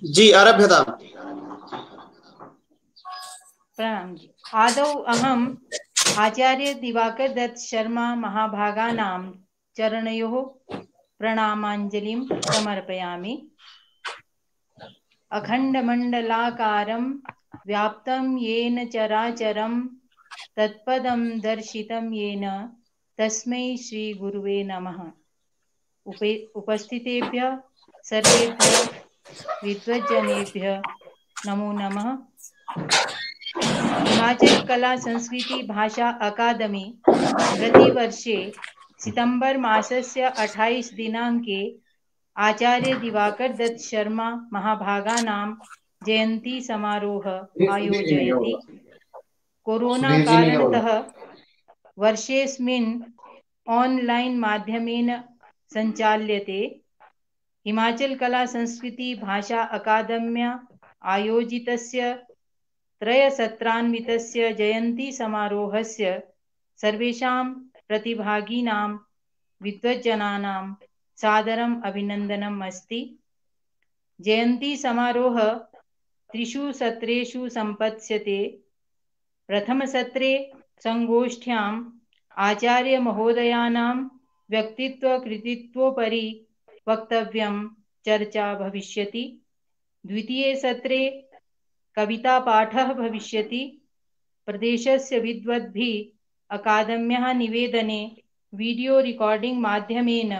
जी आरभ्यताम्। प्रणाम जी। आदौ अहम् आचार्य दिवाकर दत्त शर्मा महाभागानां चरणयोः प्रणामाञ्जलिं समर्पयामि। अखण्डमण्डलाकारं व्याप्तं येन चराचरं तत्पदं दर्शितं येन तस्मै श्रीगुरुवे नमः। उपस्थितेभ्यः सर्वेभ्यः विद्वज्जनेभ्यः नमो नमः। हिमाचल कला संस्कृति भाषा अकादमी प्रतिवर्षे सितंबर मासस्य 28 दिनाङ्के आचार्य दिवाकर दत्त शर्मा महाभागानां जयंती समारोहः आयोजयति। कोरोना कारणतः वर्षेऽस्मिन् ऑनलाइन माध्यमेन सञ्चाल्यते। हिमाचल कला संस्कृति भाषा अकादम्या आयोजितस्य त्रयसत्रान्वितस्य जयन्ती समारोहस्य सर्वेषां प्रतिभागिनां विद्वज्जनानां सादरम् अभिनन्दनम् अस्ति। जयन्ती समारोह त्रिषु सत्रेषु सम्पत्स्यते। प्रथमसत्रे संगोष्ठ्याम् आचार्यमहोदयानां व्यक्तित्वकृतित्वोपरि वक्तव्यं चर्चा भविष्यति। द्वितीये सत्रे कवितापाठः भविष्यति। प्रदेशस्य विद्वद्भिः अकादम्याः निवेदने वीडियो रिकॉर्डिंग माध्यमेन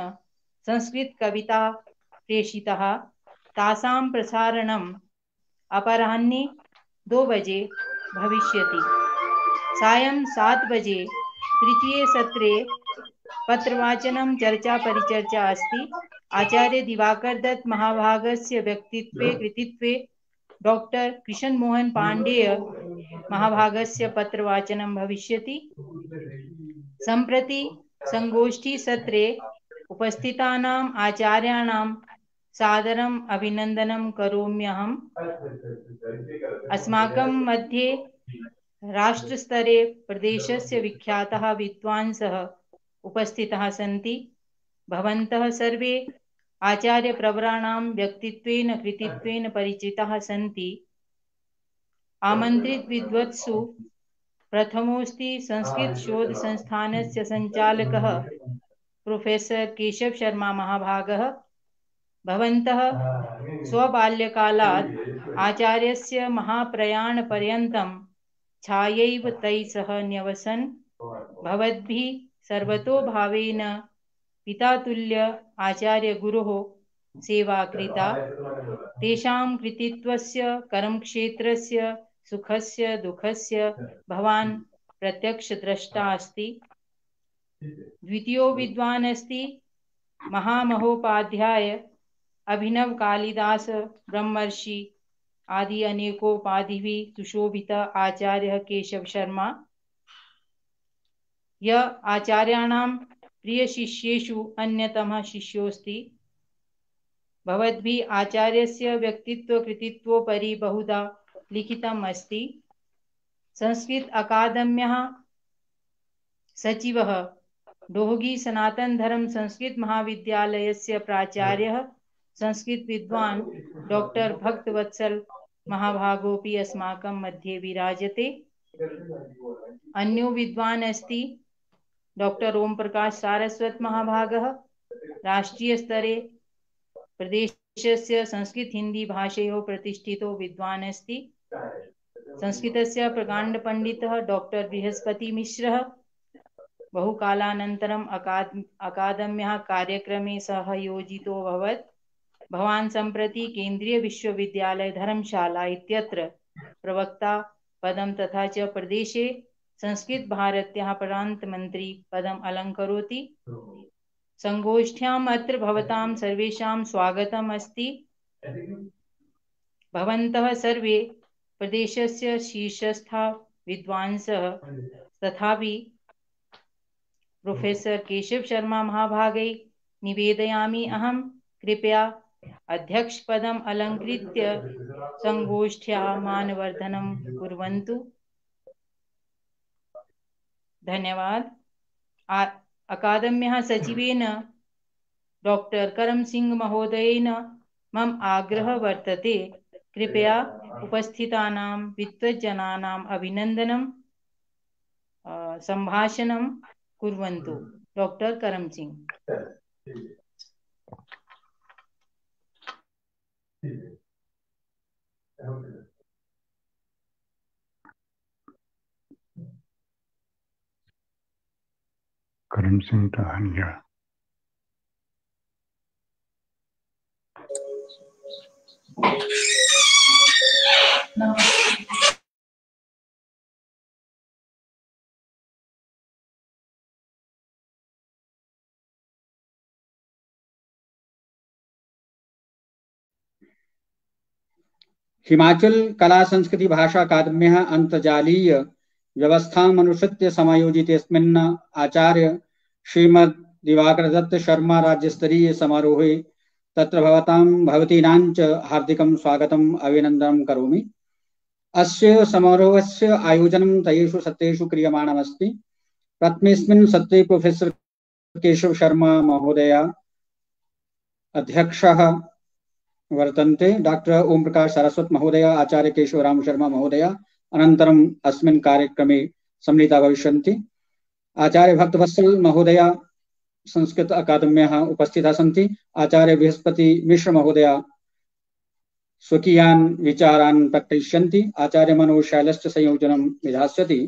संस्कृतकविता प्रेषिताः। तासां प्रसारणम् अपराह्ने 2 बजे भविष्यति। सायं 7 बजे तृतीये सत्रे पत्रवाचनं चर्चा परिचर्चा अस्ति। आचार्य दिवाकर दत्त महाभागस्य व्यक्तित्वे कृतित्वे डॉक्टर कृष्ण मोहन पांडेय महाभागस्य पत्रवाचनं भविष्यति। सम्प्रति संगोष्ठी सत्रे उपस्थितानाम् आचार्याणां सादरम् अभिनन्दनं करोम्यहम्। अस्माकं मध्ये राष्ट्रस्तरे प्रदेशस्य विख्याताः विद्वांसः उपस्थिताः सन्ति। भवन्तः सर्वे आचार्यप्रवराणां व्यक्तित्वेन कृतित्वेन परिचिताः सन्ति। आमन्त्रित विद्वत्सु प्रथमोऽस्ति संस्कृत शोध संस्थानस्य संचालकः प्रोफेसर केशव शर्मा महाभागः। भवन्तः स्वबाल्यकालात् आचार्यस्य महाप्रयाणपर्यन्तं छायैव तैः सह न्यवसन्। भवद्भिः सर्वतोभावेन पितातुल्य आचार्यगुरोः सेवा कृता। तेषां कृतित्वस्य कर्मक्षेत्रस्य सुखस्य दुःखस्य भवान् प्रत्यक्षद्रष्टा अस्ति। द्वितीयो विद्वान् अस्ति महामहोपाध्याय अभिनव कालिदास ब्रह्मर्षि आदि अनेकोपाधिभिः सुशोभित आचार्य केशव शर्मा। यः आचार्याणां प्रियशिष्येषु अन्यतमः शिष्योऽस्ति। भवद्भिः आचार्यस्य व्यक्तित्वकृतित्वोपरि बहुधा लिखितम् अस्ति। संस्कृत अकादम्याः सचिवः डोहगी सनातन धर्म संस्कृत महाविद्यालयस्य प्राचार्यः संस्कृत विद्वान् डॉक्टर भक्तवत्सल महाभागोऽपि अस्माकं मध्ये विराजते। अन्यो विद्वान् अस्ति डॉक्टर ओम प्रकाश सारस्वत महाभागः। राष्ट्रीयस्तरे प्रदेशस्य संस्कृत हिंदी भाषयोः प्रतिष्ठितो विद्वान् अस्ति। संस्कृतस्य प्रकाण्डपण्डितः डॉक्टर बृहस्पति मिश्रः बहुकालानन्तरम् अकादम्याः कार्यक्रमे सहयोजितो अभवत्। भवान् सम्प्रति केन्द्रीय विश्वविद्यालय धर्मशाला इत्यत्र प्रवक्ता पदं तथा च प्रदेशे संस्कृत भारत्याः प्रान्तमन्त्री पदम् अलङ्करोति। संगोष्ठ्याम् अत्र भवतां सर्वेषां स्वागतम् अस्ति। भवन्तः सर्वे प्रदेशस्य शीर्षस्थाः विद्वांसः तथापि प्रोफेसर केशव शर्मा महाभागै निवेदयामि अहं कृपया अध्यक्ष पदम् अलङ्कृत्य संगोष्ठ्याः मानवर्धनं कुर्वन्तु। धन्यवाद। अकादम्याः सचिवेन डॉक्टर करम सिंह महोदयेन मम आग्रह वर्तते कृपया उपस्थितानां विद्वज्जनानाम् अभिनन्दनं सम्भाषणं कुर्वन्तु। डॉक्टर करम सिंह। करम सिंह टहनिया। हिमाचल कला संस्कृति भाषा अकादम्यः अन्तर्जालीय व्यवस्थामनुसृत्य समायोजितेऽस्मिन् आचार्य श्रीमद् दिवाकर दत्त शर्मा राज्यस्तरीय समारोहे तत्र भवतीनां च हार्दिकं स्वागतम् अभिनन्दनं करोमि। अस्य समारोहस्य आयोजनं त्रयेषु सत्रेषु क्रियमाणमस्ति। प्रथमेऽस्मिन् सत्रे प्रोफेसर केशव शर्मा महोदय अध्यक्षः वर्तन्ते। डॉक्टर ओम प्रकाश सारस्वत महोदय, आचार्य केशवराम शर्मा महोदय अनन्तरम् अस्मिन् कार्यक्रमे सम्मिलिता भविष्यन्ति। आचार्य भक्तवत्सल महोदय संस्कृत अकादम्याः उपस्थिताः सन्ति। आचार्य बृहस्पति मिश्र महोदय स्वकीयान् विचारान् प्रकटयिष्यन्ति। आचार्य मनोज शैलश्च संयोजनं विधास्यति।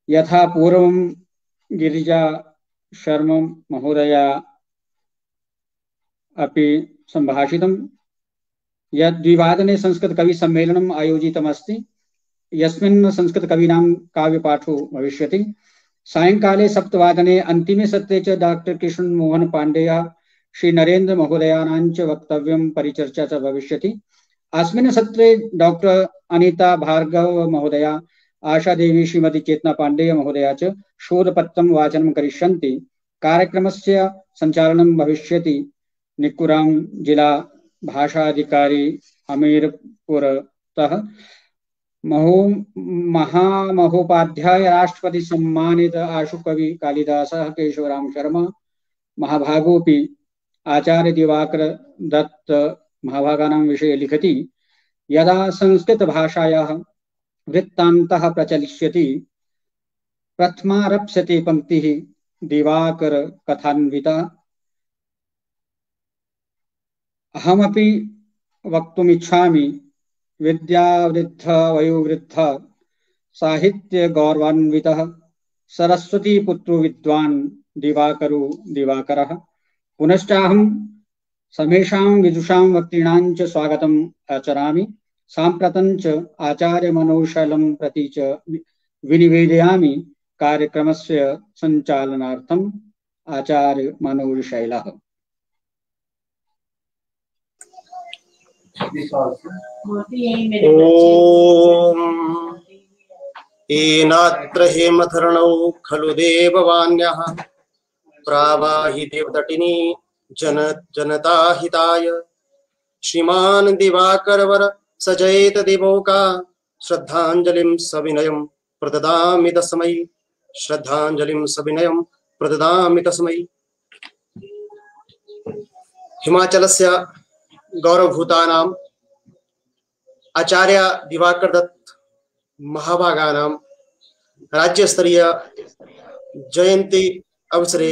यथा पूर्वं गिरिजा शर्मा महोदय अपि संभाषितं यत् द्विवादने संस्कृत कवि सम्मेलनम् आयोजितमस्ति, यस्मिन् संस्कृत कवीनां काव्यपाठो भविष्यति। सायंकाले 7 अंतिमे सत्रे च डॉक्टर कृष्ण मोहन पांडेय श्री नरेंद्र महोदयानां च वक्तव्यं परिचर्चा च भविष्यति। अस्मिन् सत्रे डॉक्टर अनिता भार्गव महोदया, आशा देवी श्रीमती चेतना पांडेय महोदया च शोधपत्रं वाचनं करिष्यन्ति। कार्यक्रमस्य सञ्चालनं भविष्यति निकुराम जिला भाषाधिकारी हमीरपुरतः। महामहोपाध्याय राष्ट्रपति सम्मानित आशुकवि कालिदासः केशवराम शर्मा महाभागोपि आचार्य दिवाकर दत्त महाभागानां विषये लिखति। यदा संस्कृत भाषायाः वृत्तान्तः प्रचलिष्यति प्रथमारप्स्यते पंक्तिः दिवाकर कथान्विता। अहमपि वक्तुमिच्छामि विद्यावृद्ध वयोवृद्ध साहित्य गौरवान्वितः सरस्वती पुत्रो विद्वान् दिवाकरो दिवाकरः। पुनश्चाहं समेषां विदुषां वक्तॄणां च स्वागतम् आचरामि। साम्प्रतं च आचार्य मनोशैलं प्रति च विनिवेदयामि। कार्यक्रमस्य सञ्चालनार्थम् आचार्य मनोशैलः। ओम एनात्र हेमधरणौ खलु देववान्यः प्रावाहि देवतटिनी जनता हिताय। श्रीमान दिवाकरवर सजयेत दिवोका श्रद्धांजलिं सविनयं प्रददामि तस्मै। श्रद्धांजलिं सविनयं प्रददामि तस्मै। हिमाचलस्य गौरवभूतानां आचार्य दिवाकर दत्त महाभागानां राज्यस्तरीय जयंती अवसरे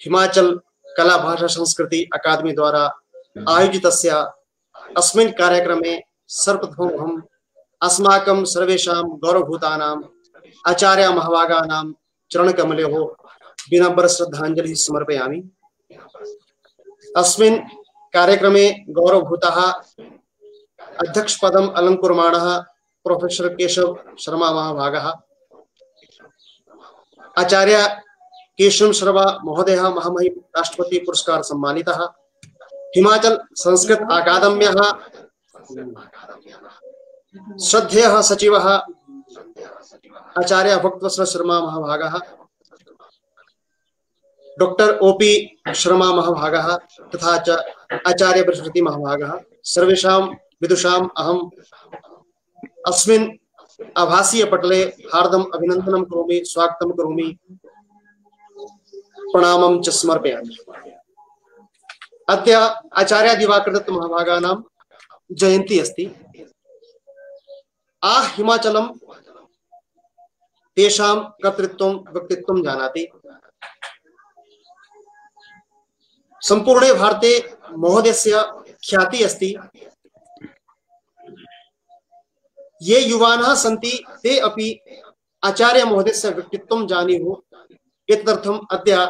हिमाचल कला भाषा संस्कृति अकादमी द्वारा आयोजितस्य अस्मिन् कार्यक्रमे सर्वप्रथमम् अस्माकं सर्वेषां गौरवभूतानां आचार्य महाभागानां चरणकमलयोः विनम्र श्रद्धांजलिः समर्पयामि। अस्मिन् कार्यक्रमे गौरवभूतः अध्यक्षपदम् अलङ्कुर्माणः प्रोफेसर केशव शर्मा महाभागः। आचार्य केशव शर्मा महोदय महामहिम राष्ट्रपति पुरस्कार सम्मानितः। हिमाचल संस्कृत अकादम्याः श्रद्धेयः सचिवः आचार्य भक्तवत्सल शर्मा महाभागः। डॉक्टर ओपी शर्मा महाभागः तथा च आचार्य बृहस्पति महाभागः। सर्वेषां विदुषाम् अहम् अस्मिन् आभासीय पटले हार्दम् अभिनन्दनं करोमि, स्वागतं करोमि, प्रणामं च समर्पयामि। अद्य आचार्य दिवाकरदत्त महाभागानां जयन्ती अस्ति। आ हिमाचलं तेषां कर्तृत्वं व्यक्तित्वं जानाति। संपूर्णे भारते महोदयस्य ख्याति अस्ति। ये युवानः सन्ति ते अपि आचार्य महोदयस्य व्यक्तित्वं जानीयुः। एतदर्थम् अद्य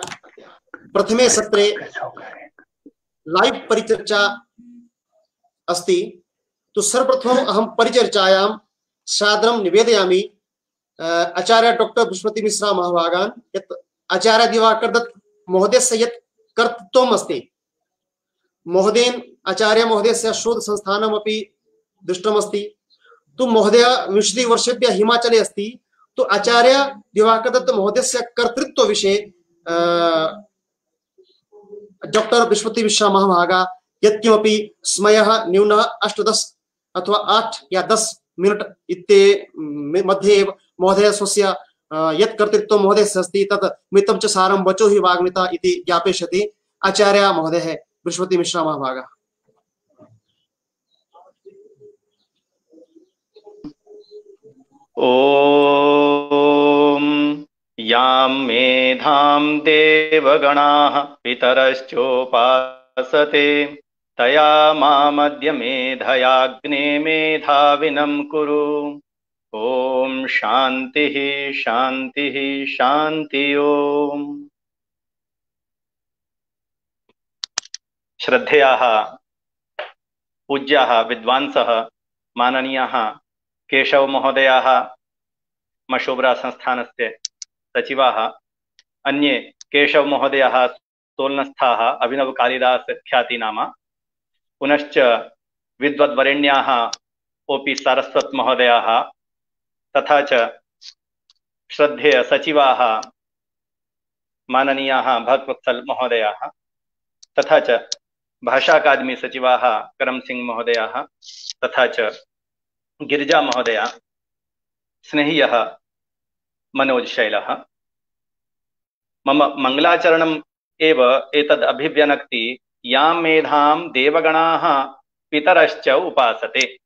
प्रथमे सत्रे लाइव परिचर्चा अस्ति। तो सर्वप्रथमम् अहं परिचर्चायां सादरं निवेदयामि आचार्य डॉक्टर बृहस्पति मिश्रा महाभागान् यत् आचार्य दिवाकरदत्त महोदयस्य यत् कर्तृत्वम् अस्ति, महोदयेन आचार्य महोदयस्य शोध संस्थानमपि दृष्टमस्ति। तो महोदय 20 वर्षेभ्यः हिमाचले अस्ति। तो आचार्य दिवाकरदत्त महोदयस्य कर्तृत्व विषये डॉक्टर बृहस्पति मिश्रा महाभागा यत्किमपि समयः न्यूनः 8-10 अथवा 8 या 10 मिनिट इत्ते मध्ये एव महोदय स्वस्य यत् कर्तृत्वं महोदयस्य अस्ति तत् मितं च सारं वचो हि वाग्मिता इति ज्ञापयिष्यति आचार्य महोदयः बृहस्पति मिश्रा महाभागा। ओम यां मेधां देवगणाः पितरश्चोपासते तया मामद्य मेधयाग्ने मेधाविनं कुरु। ओम शांतिः शांतिः शांति। ओम श्रद्धेयाः पूज्याः विद्वांसः माननीयाः केशव महोदयाः मशोबरा संस्थानस्य सचिवाः अन्ये केशव महोदयाः सोल्नस्थाः अभिनव कालिदास ख्यातिनामा पुनश्च विद्वद्वरेण्याः ओपी सारस्वत महोदयाः तथा च श्रद्धेय सचिवाः माननीयाः भक्तवत्सल महोदयाः तथा च भाषा अकादमी सचिवाः करम सिंह महोदयाः तथा च गिरिजा महोदया स्नेह्यः मनोज शैलः मम मंगलाचरणम् एव एतद् अभिव्यनक्ति यां मेधां देवगणाः पितरश्च उपासते।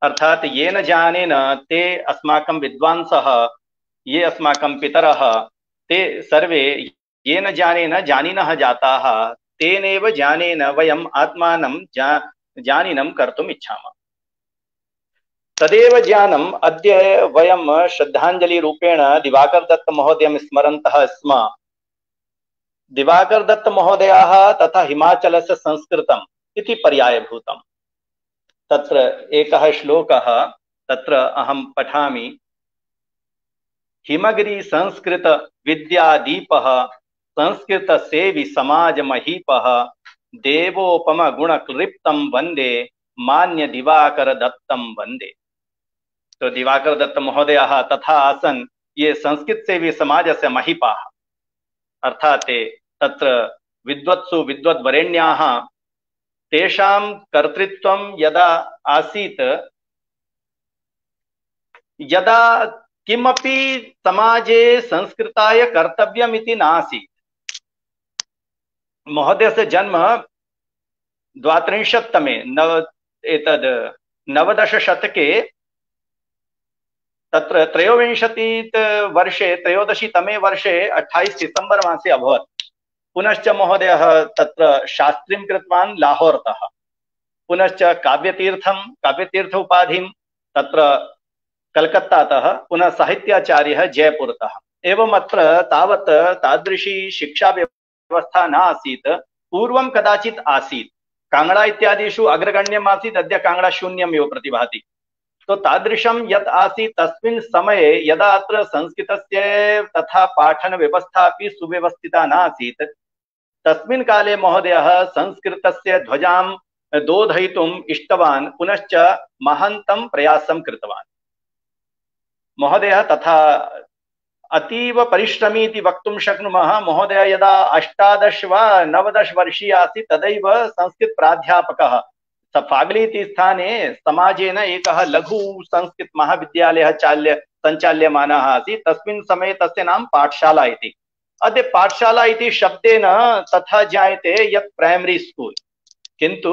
अर्थात येन ज्ञानेन ते अस्माकं विद्वांसः ये अस्माकं पितरः ते सर्वे येन ज्ञानेन जानिनः जाताः तेनेव ज्ञानेन वयम् आत्मानं जानिनं कर्तुम् इच्छामः। तदेव ज्ञानम् अद्य वयं श्रद्धांजलि रूपेण दिवाकर दत्त महोदयं स्मरन्तः स्म। दिवाकर दत्त महोदयाः तथा हिमाचलस्य संस्कृतम् इति पर्यायभूतम्। तत्र एकः श्लोकः तत्र अहं पठामि। हिमगिरि संस्कृत विद्यादीपः संस्कृत सेवी समाज महीपः देवोपम गुणक्लिप्तं वंदे मान्य दिवाकर दत्तं वंदे। तो दिवाकर दत्त महोदयाः तथा आसन् ये संस्कृत सेवी समाजस्य महीपाः अर्थात् तत्र विद्वत्सु विद्वद्वरेण्याः तेषां कर्तृत्वं यदा आसीत् यदा किमपि समाजे संस्कृताय कर्तव्यम् इति नासीत्। महोदयस्य जन्म 32तमे नवदश शतके तत्र 13तमे वर्षे 28 सितंबर मासे अभवत्। पुनश्च महोदयः तत्र शास्त्रीं कृतवान् लाहोरतः। पुनश्च काव्यतीर्थ उपाधिं तत्र कलकत्तातः, पुनः साहित्याचार्यः जयपुरतः। एवम् अत्र तावत् तादृशी शिक्षा व्यवस्था न आसीत्। पूर्वं कदाचित् आसीत्, कांगड़ा इत्यादिषु अग्रगण्यम् आसीत्, अद्य कांगड़ा शून्यमेव प्रतिभाति। तो तादृशं यत् आसीत् तस्मिन् समये यदा अत्र संस्कृतस्य तथा पाठन व्यवस्था अपि सुव्यवस्थिता नासीत्, तस्मिन् काले महोदयः संस्कृतस्य ध्वजां दोधयितुम् इष्टवान्, पुनश्च महान्तं प्रयासं कृतवान्। महोदयः तथा अतीव परिश्रमी इति वक्तुं शक्नुमः। महोदय यदा 18 वा 19 वर्षीय आसीत् तदैव संस्कृत प्राध्यापकः फागली इति स्थाने समाजेन एकः लघु संस्कृत महाविद्यालयः सञ्चाल्यमानः आसीत्। तस्मिन् समये तस्य नाम पाठशाला इति। अद्य पाठशाला इति शब्देन तथा ज्ञायते यत् प्रैमरी स्कूल, किन्तु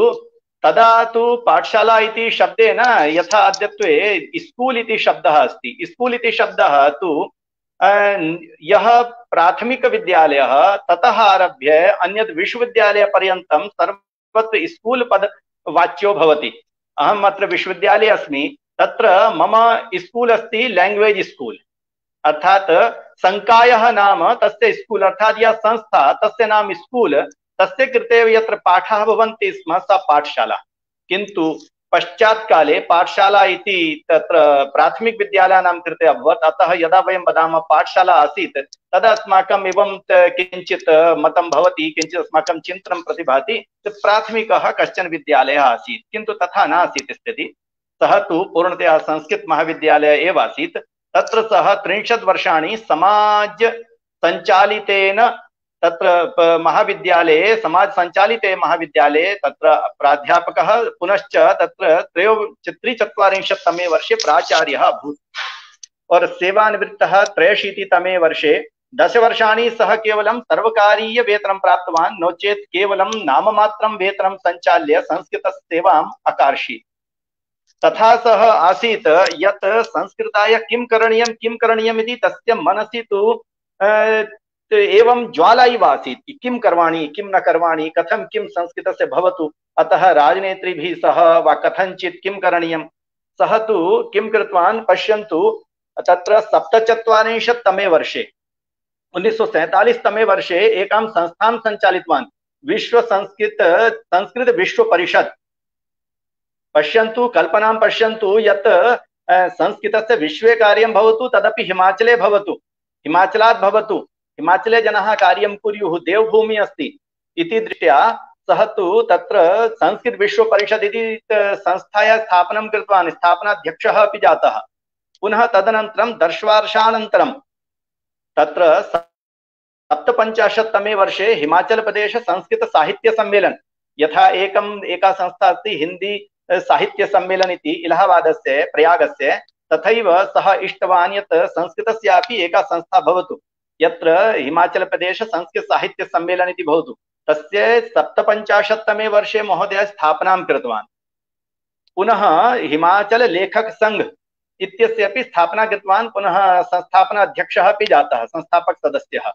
तदा तु पाठशाला इति शब्देन यथा अद्यत्वे स्कूल इति शब्दः अस्ति, स्कूल इति शब्दः तु यः प्राथमिकविद्यालयः ततः आरभ्य अन्यत् विश्वविद्यालयपर्यन्तं सर्वत्र स्कूल पदवाच्यो भवति। अहम् अत्र विश्वविद्यालये अस्मि, तत्र मम स्कूल अस्ति लैंग्वेज स्कूल, अर्थात संकायः नाम तस्य स्कूल, अर्थात यह संस्था तस्य नाम स्कूल, तस्य कृते यत्र पाठाः भवन्ति स्म सा पाठशाला। किन्तु पश्चात् काले पाठशाला इति तत्र प्राथमिक विद्यालयानां कृते अभवत्। अतः यदा वयं वदामः पाठशाला आसीत् तदा अस्माकम् एवं किञ्चित् मतं भवति, किञ्चित् अस्माकं चिन्तनं प्रतिभाति प्राथमिकः कश्चन विद्यालयः आसीत्, किन्तु तथा नासीत् स्थितिः। सः तु पूर्णतया संस्कृत महाविद्यालयः एव आसीत्। तत्र सः 30 वर्षाणि समाज संचालितेन तत्र महाविद्यालये, समाज संचालिते महाविद्यालये तत्र प्राध्यापकः, पुनश्च तत्र 43तमे वर्षे प्राचार्यः अभूत् और सेवानिवृत्तः 83तमे वर्षे। 10 वर्षाणि सः केवलं सर्वकारीय वेतनं प्राप्तवान्, नो चेत् केवलं नाममात्रं वेतनं सञ्चाल्य संस्कृतसेवाम् अकार्षीत्। तथा सः आसीत् यत् संस्कृताय किं करणीयम् इति तस्य मनसि तु एवं ज्वाला इव आसीत्, किं करवाणि किं न करवाणि, कथं किं संस्कृतस्य भवतु। अतः राजनेत्रीभिः सह वा कथञ्चित् किं करणीयं, सः तु किं कृतवान् पश्यन्तु, तत्र 47तमे वर्षे 1947तमे वर्षे एकां संस्थां सञ्चालितवान्, संस्कृत विश्व परिषद। पश्यन्तु, कल्पनां पश्यन्तु यत् संस्कृतस्य विश्वे कार्यं भवतु, तदपि हिमाचले भवतु, हिमाचलात् भवतु, हिमाचले जनाः कार्यं कुर्युः, देवभूमि अस्ति इति दृष्ट्या सः तु तत्र संस्कृत विश्व परिषद इति संस्थायाः स्थापनं कृतवान्, स्थापनाध्यक्षः अपि जातः। पुनः तदनन्तरं 10 वर्षानन्तरं तत्र 57तमे वर्षे हिमाचल प्रदेश संस्कृत साहित्य सम्मेलन, यथा एका संस्था अस्ति हिंदी साहित्य सम्मेलन इति इलाहाबादस्य प्रयागस्य, तथैव सः इष्टवान् यत् संस्कृतस्यापि एका संस्था भवतु यत्र हिमाचल प्रदेश संस्कृत साहित्य सम्मेलन इति भवतु। तस्य 57तमे वर्षे महोदय स्थापनां कृतवान्। पुनः हिमाचल लेखक संघ इत्यस्य अपि स्थापना कृतवान्, पुनः संस्थापनाध्यक्षः अपि जातः, संस्थापक सदस्यः।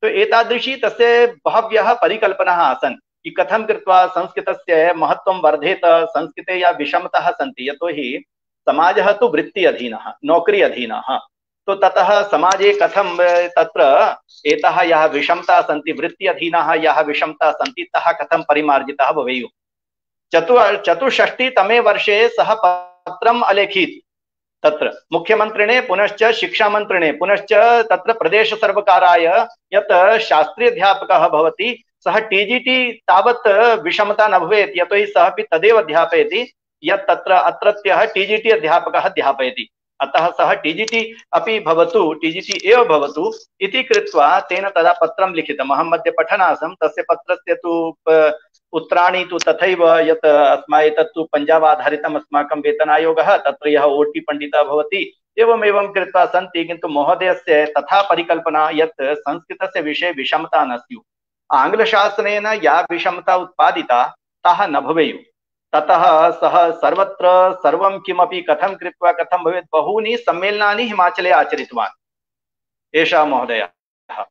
तो एतादृशी तस्य बहव्यः परिकल्पनाः आसन् कि कथं कृत्वा संस्कृतस्य महत्त्वं वर्धेत, संस्कृते या विषमताः सन्ति, यतोहि समाजः तु वृत्ति अधीनः, नौकरी अधीनः, तो ततः समाजे कथं तत्र एताः याः विषमताः सन्ति, वृत्ति अधीनाः याः विषमताः सन्ति, तः कथं परिमार्जिताः भवेयुः। 64तमे वर्षे सः पत्रम् अलेखीत् तत्र मुख्यमन्त्रिणे, पुनश्च शिक्षामन्त्रिणे, पुनश्च तत्र प्रदेश सर्वकाराय यत् शास्त्रीयाध्यापकः भवति सः टीजीटी तावत् विषमता न भवेत्, यतोहि सः अपि तदेव अध्यापयति यत् तत्र अत्रत्यः टीजीटी अध्यापकः अध्यापयति। अतः सः टीजीटी अपि भवतु, टीजीटी एव भवतु इति कृत्वा तेन तदा पत्रं लिखितम्। अहं मध्ये पठन् आसम्, तस्य पत्रस्य तु उत्तराणि तु तथैव यत् एतत्तु पञ्जाब आधारितम् अस्माकं वेतनायोगः, तत्र यः ओटी पण्डितः भवति, एवमेवं कृत्वा सन्ति। किन्तु महोदयस्य तथा परिकल्पना यत् संस्कृतस्य विषये विषमता न स्युः, आङ्ग्लशासनेन या विषमता उत्पादिता ताः न भवेयुः। ततः सः सर्वत्र सर्वं किमपि कथं कृत्वा कथं भवेत्, बहूनि सम्मेलनानि हिमाचले आचरितवान् एषः महोदयः।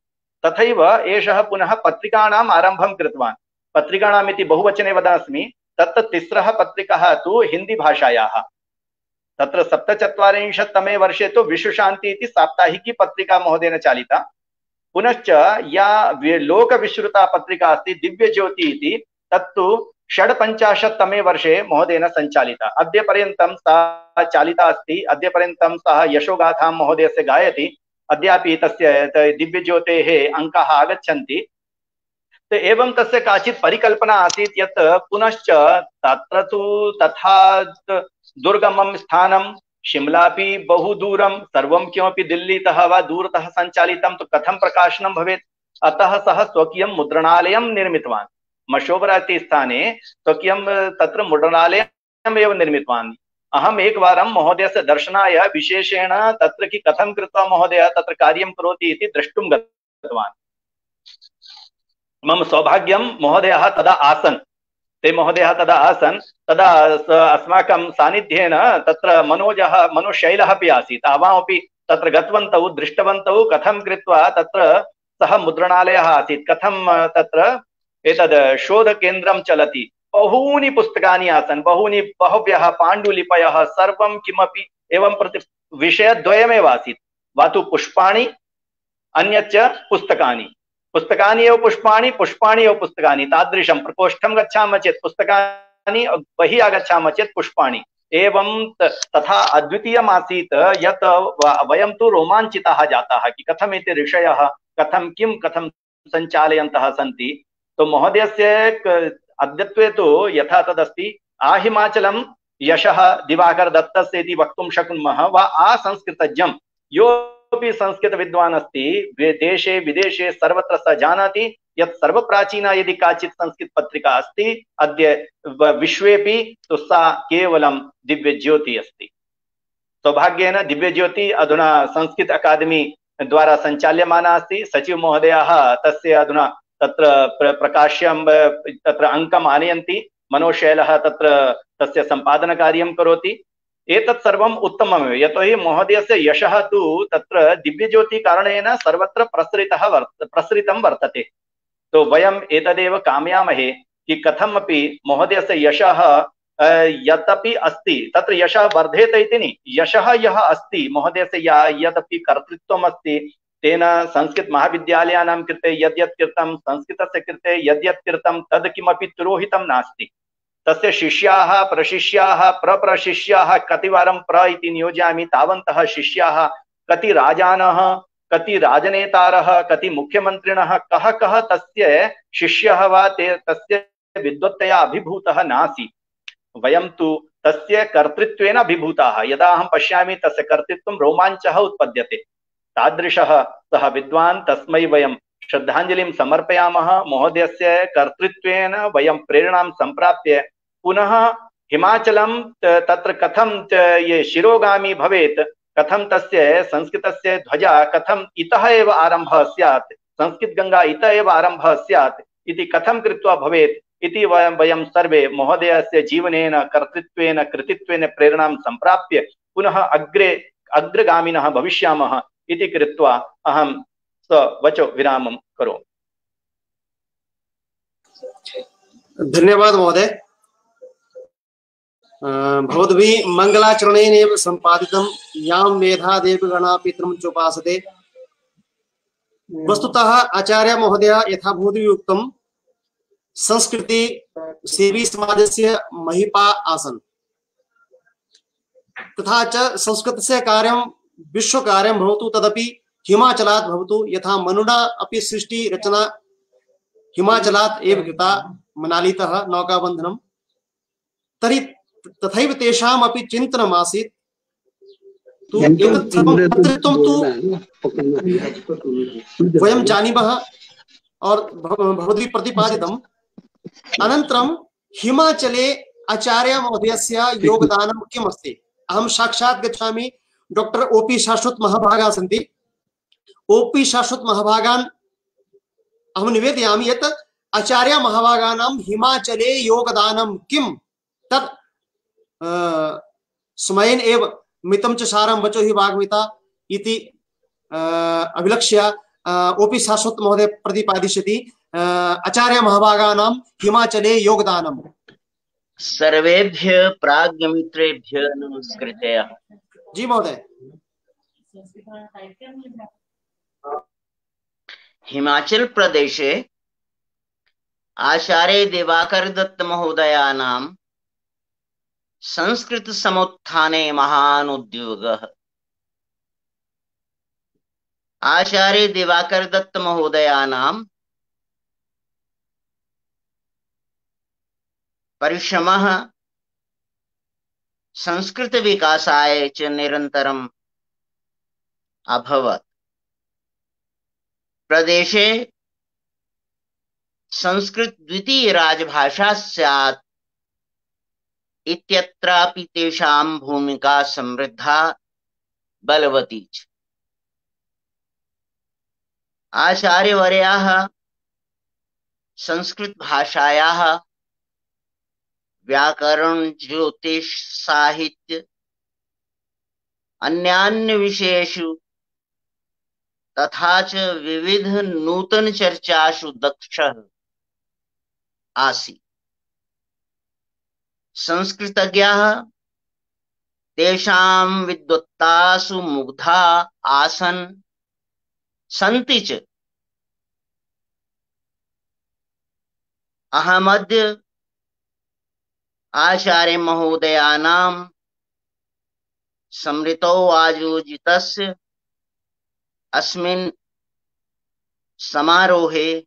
तथैव एषः पुनः पत्रिकाणाम् आरम्भं कृतवान्। पत्रिकाणाम् इति बहुवचने वदामि, तत्र 3 पत्रिकाः तु हिंदी भाषायाः। तत्र 47तमे वर्षे तु विश्वशान्ति इति साप्ताहिकी पत्रिका महोदयेन चालिता। पुनश्च या लोकविश्रुता पत्रिका अस्ति दिव्यज्योति इति, तत्तु 56तमे वर्षे महोदयेन सञ्चालिता। अद्य पर्यन्तं सा चालिता अस्ति, अद्य पर्यन्तं सः यशोगाथां महोदयस्य गायति, अद्यापि तस्य दिव्यज्योतेः अङ्काः आगच्छन्ति। तो एवं तस्य काचित् परिकल्पना आसीत् यत् पुनश्च तत्र तु तथा दुर्गमं स्थानं, शिमलापि बहु दूरं, सर्वं किमपि दिल्लीतः वा दूरतः सञ्चालितं, तो कथं प्रकाशनं भवेत्। अतः सः स्वकीयं मुद्रणालयं निर्मितवान्। मशोबरा इति स्थाने स्वकीयं तत्र मुद्रणालयम् एव निर्मितवान्। अहम् एकवारं महोदयस्य दर्शनाय विशेषेण तत्र कि कथं कृत्वा महोदयः तत्र कार्यं करोति इति द्रष्टुं गतवान्। गतवान्। मम सौभाग्यं महोदयः तदा आसन्, ते महोदयः तदा आसन्, तदा अस्माकं सान्निध्येन तत्र मनोशैलः अपि आसीत्। आवामपि तत्र गतवन्तौ, दृष्टवन्तौ कथं कृत्वा तत्र सः मुद्रणालयः आसीत्, कथं तत्र एतद् शोधकेन्द्रं चलति। बहूनि पुस्तकानि आसन्, बहव्यः पाण्डुलिपयः, सर्वं किमपि एवं विषयद्वयमेव आसीत्, वा तु पुष्पाणि अन्यच्च पुस्तकानि, पुस्तकानि एव पुष्पाणि, पुष्पाणि एव पुस्तकानि, तादृशं प्रकोष्ठं गच्छामः चेत् पुस्तकानि, बहिः आगच्छामः चेत् पुष्पाणि, एवं तथा अद्वितीयम् आसीत् यत् वयं तु रोमाञ्चिताः जाताः कि कथम् एते ऋषयः कथं सञ्चालयन्तः सन्ति। तो महोदयस्य अद्यत्वे तु यथा तदस्ति, आहिमाचलं यशः दिवाकर दत्तस्य इति वक्तुं शक्नुमः, वा असंस्कृतज्ञं योऽपि संस्कृतविद्वान् अस्ति देशे विदेशे सर्वत्र स जानाति यत् सर्वप्राचीना यदि काचित् संस्कृतपत्रिका अस्ति अद्य विश्वेपि, तो सा केवलं दिव्यज्योति अस्ति। सौभाग्येन दिव्यज्योति अधुना संस्कृत अकादमी द्वारा सञ्चाल्यमाना अस्ति। सचिव महोदयः तस्य अधुना तत्र प्रकाश्यं तत्र अङ्कम् आनयन्ति, मनोशैलः तत्र तस्य सम्पादनकार्यं करोति। एतत् सर्वम् उत्तममेव, यतोहि महोदयस्य यशः तु तत्र दिव्यज्योतिकारणेन सर्वत्र प्रसृतं वर्तते। तो वयम् एतदेव कामयामहे कि कथमपि महोदयस्य यशः यदपि अस्ति तत्र यशः वर्धेत इति न, यशः यः अस्ति महोदयस्य यदपि कर्तृत्वम् अस्ति तेन संस्कृत महाविद्यालयानां कृते यद्यत् कृतं, संस्कृतस्य कृते यद्यत् कृतं तद् किमपि तिरोहितं नास्ति। तस्य शिष्याः प्रशिष्याः प्रशिष्याः कतिवारं प्र इति नियोजयामि, तावन्तः शिष्याः कति राजानः, कति राजनेतारः, कति मुख्यमन्त्रिणः, कः तस्य शिष्यः वा ते तस्य विद्वत्तया अभिभूतः नासीत्। वयं तु तस्य कर्तृत्वेन अभिभूताः। यदा अहं पश्यामि तस्य कर्तृत्वं रोमाञ्चः उत्पद्यते। तादृशः सः विद्वान्, तस्मै वयं श्रद्धाञ्जलिं समर्पयामः। महोदयस्य कर्तृत्वेन वयं प्रेरणां सम्प्राप्य पुनः हिमाचलं तत्र कथं ये शिरोगामी भवेत्, कथं तस्य संस्कृतस्य ध्वजा कथम् इतः एव आरम्भः स्यात्, संस्कृतगङ्गा इतः एव आरम्भः स्यात् इति कथं कृत्वा भवेत् इति वयं सर्वे महोदयस्य जीवनेन, कर्तृत्वेन, कृतित्वेन प्रेरणां सम्प्राप्य पुनः अग्रगामिनः भविष्यामः इति कृत्वा अहं स्ववचो विरामं करोमि। धन्यवाद महोदय। भवद्भिः मङ्गलाचरणेनैव सम्पादितं यां मेधा देवगणा पितरं चोपासते। वस्तुतः आचार्य महोदय यथा भवद्भिः उक्तं संस्कृति सेवी समाजस्य महिपा आसन्, तथा च संस्कृतस्य कार्यं विश्वकार्यं भवतु तदपि हिमाचलात् भवतु। यथा मनुना अपि सृष्टि रचना हिमाचलात् एव कृता, मनालीतः नौकाबन्धनं, तर्हि तथैव तेषाम् अपि चिन्तनम् आसीत्। तु एतत् सर्वं कर्तृत्वं तु वयं जानीमः और भवद्भिः प्रतिपादितम्। अनन्तरं हिमाचले आचार्य महोदयस्य योगदानं किम् अस्ति? अहं साक्षात् गच्छामि, डॉक्टर ओपी शाश्वत महाभागाः सन्ति। ओपी शाश्वत महाभागान् अहं निवेदयामि यत् आचार्य महाभागानां हिमाचले योगदानं किं तत् समयेन एव मितं च सारं वचो हि वाग्मिता इति अभिलक्ष्य ओपी शाश्वत महोदय प्रतिपादिष्यति आचार्य महाभागानां हिमाचले योगदानं। सर्वेभ्यः प्राज्ञमित्रेभ्यः नमस्कृतयः। जी महोदय। हिमाचल प्रदेशे आचार्य दिवाकर दत्त महोदयानां संस्कृत समुत्थाने महान् उद्योगः। आचार्य दिवाकर दत्त महोदयानां परिश्रमः संस्कृत विकासाय च निरन्तरम् अभवत्। प्रदेशे संस्कृत द्वितीय राजभाषा स्यात् इत्यत्रापि तेषां भूमिका समृद्धा बलवती च। आचार्यवर्याः संस्कृतभाषायाः व्याकरण, ज्योतिष, साहित्य अन्यान्य विषयेषु तथा च विविध नूतन चर्चासु दक्षः आसीत्। संस्कृतज्ञाः तेषां विद्वत्तासु मुग्धा आसन् सन्ति च। अहमद्य आचार्य महोदयानां स्मृतौ आयोजितस्य अस्मिन् समारोहे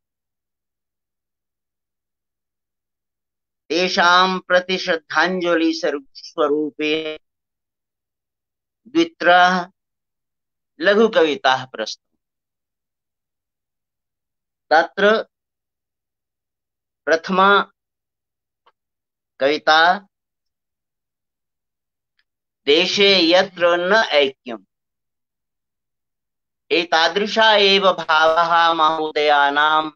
तेषां प्रति श्रद्धाञ्जलि स्वरूपे द्वित्रः लघुकविताः प्रस्तुताः। तत्र प्रथमा कविता देशे यत्र न ऐक्यम्। एतादृशा एव भावः महोदयानाम्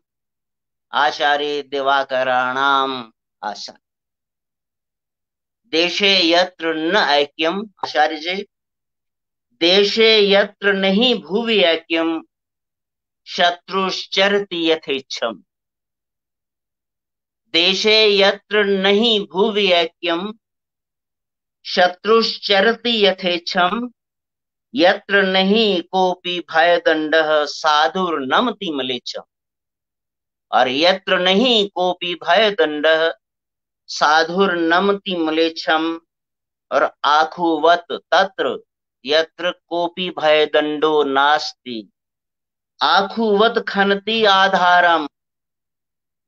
आचार्य दिवाकराणाम् आसन्। देशे यत्र न ऐक्यम्, आचार्य जी, देशे यत्र नहीं भुवि ऐक्यम् शत्रुश्चरति यथेच्छम्। देशे यत्र नहीं भुवि ऐक्यम् शत्रुश्चरति यथेच्छम्। यत्र नहीं कोपि भयदंडः साधुर्नमति मलेच्छम्। और यत्र नहीं कोपि भयदंडः साधुर्नमति मलेच्छम्। और आखुवत तत्र यत्र कोपि भयदंडो नास्ति। आखुवत खनति आधारम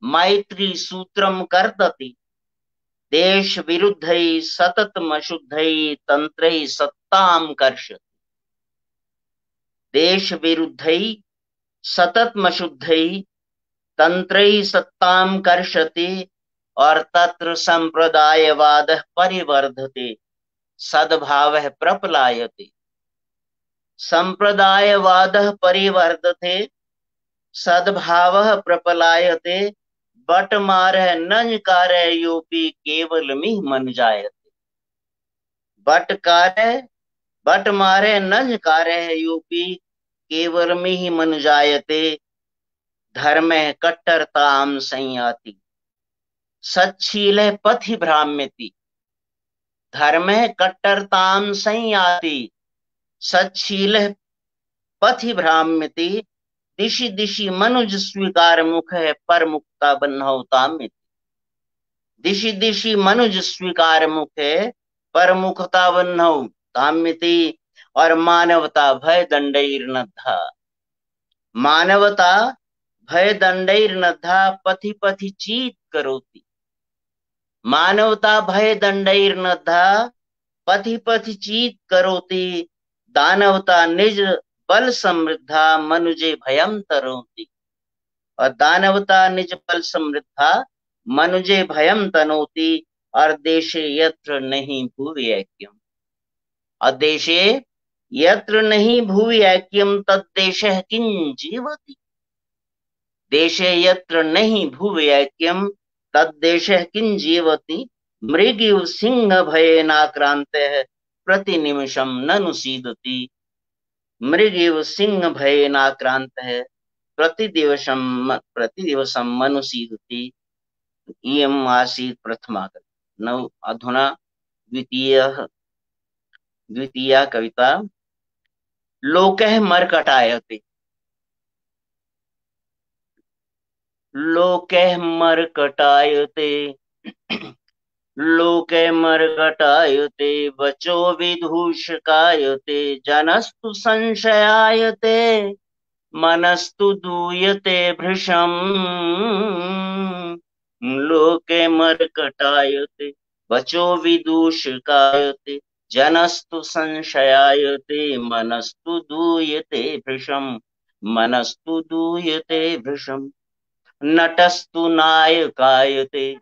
मैत्री सूत्रम कर्तति। देश विरुद्धै सततमशुद्धै तंत्रै सत्ताम कर्षति। देश विरुद्धै सततमशुद्धै तंत्रै सत्ताम कर्षति। और तत्र संप्रदायवादः परिवर्धते सद्भावः प्रपलायते। संप्रदायवादः परिवर्धते सद्भावः प्रपलायते। बटमारः नञ्कारः योऽपि केवलमिह मनुजायते। बटमारः नञ्कारः योऽपि केवलमिह मनुजायते। धर्मः कट्टरतां संयाति सच्छीलः पथि भ्राम्यति। धर्मः कट्टरतां संयाति सच्छीलः पथि भ्राम्यति। दिशि दिशि मनुज स्वीकार मुख है पर मुक्ता बन्हौ ताम्यति। दिशि दिशि मनुज स्वीकार मुख है पर मुक्ता बन्हौ ताम्यति। और मानवता भय दंडैर्नद्धा। मानवता भय दंडैर्नद्धा पथि पथि चीत करोति। मानवता भय दंडैर्नद्धा पथि पथि चीत करोति। दानवता निज बल समृद्धा मनुजे भयम तरोति। और दानवता निज बल समृद्धा मनुजे भयम तनोति। और देशे यत्र नहीं भुवि ऐक्यम। और देशे यत्र नहीं भुवि ऐक्यम तद्देशः किं जीवति। देशे यत्र नहीं भुवि ऐक्यम तद्देशः किं जीवति। मृगिव सिंह भयेनाक्रान्तः प्रतिनिमिषं ननु सीदति। मृगिव सिंह भयेनाक्रान्तः प्रतिदिवसं मनुसीदति। इयम् आसीत् प्रथमा कविता। नौ अधुना द्वितीया कविता लोकः मर्कटायते। लोकः मर्कटायते लोके मर्कटायते वचो विदूषकायते। जनस्तु संशयायते मनस्तु दूयते भृशम्। लोके मर्कटायते वचो विदूषकायते। जनस्तु संशयायते मनस्तु दूयते भृशम्। मनस्तु दूयते भृशम्। नटस्तु नायकायते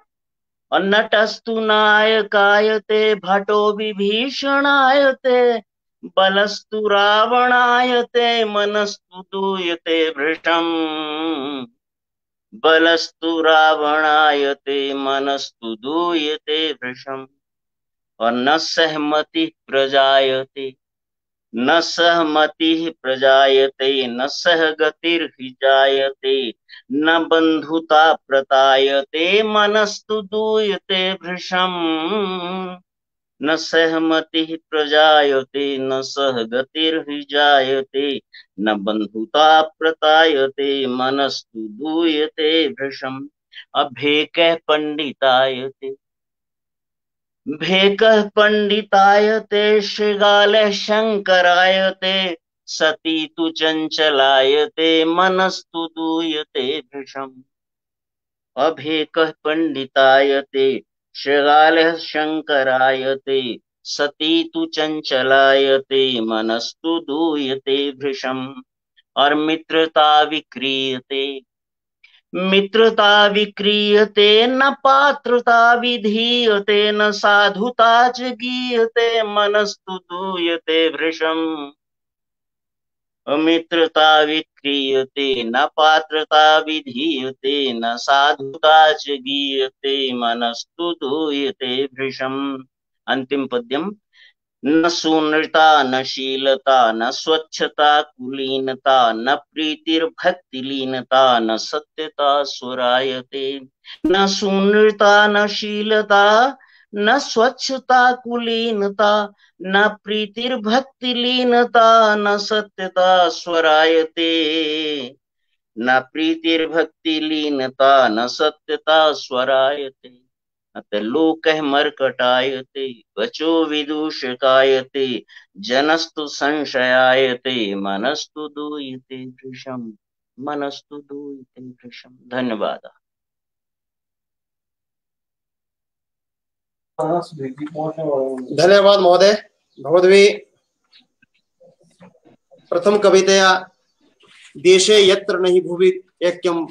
और नटस्तु नायकायते। भटो विभीषणायते बलस्तु रावणायते मनस्तु दूयते भृशम् बलस्तु रावणायते मनस्तु दूयते भृशम् और न सहमति प्रजायते न सहमति प्रजायते न सहगतिर्हि जायते न बंधुता प्रतायते मनस्तु दूयते भृशम् न सहमति प्रजायते न सहगतिर्हि जायते न बंधुता प्रतायते मनस्तु दूयते भृशम् अभेकः पंडितायते भेकः पंडितायते शृगालः शंकरायते सती तु चंचलायते मनस्तु दूयते भृशम् अभेकः पंडितायते शृगालः शंकरायते सती तु चंचलायते मनस्तु दूयते भृशम् और मित्रता विक्रियते मित्रता विक्रियते न पात्रता विधीयते न साधुता च गीयते मनस्तु दूयते भृशम् अमित्रता विक्रियते न पात्रता विधीयते न साधुता च गीयते मनस्तु दूयते भृशम् अंतिम पद्यम न सुनृता न शीलता न स्वच्छता कुलीनता न प्रीतिर्भक्तिलीनता न सत्यता सुरायते न सुनृता न शीलता न स्वच्छता कुलीनता न प्रीतिर्भक्तिलीनता न सत्यता स्वरायते न प्रीतिर्भक्तिलीनता न सत्यता स्वरायते अत लोकः मर्कटायते वचो विदूषकायते जनस्तु संशयायते मनस्तु दूयते भृशम् मनस्तु दूयते भृशम्। धन्यवाद। धन्यवाद महोदय। भवद्भिः प्रथम कवितया देशे यत्र नहि भुवि ऐक्यं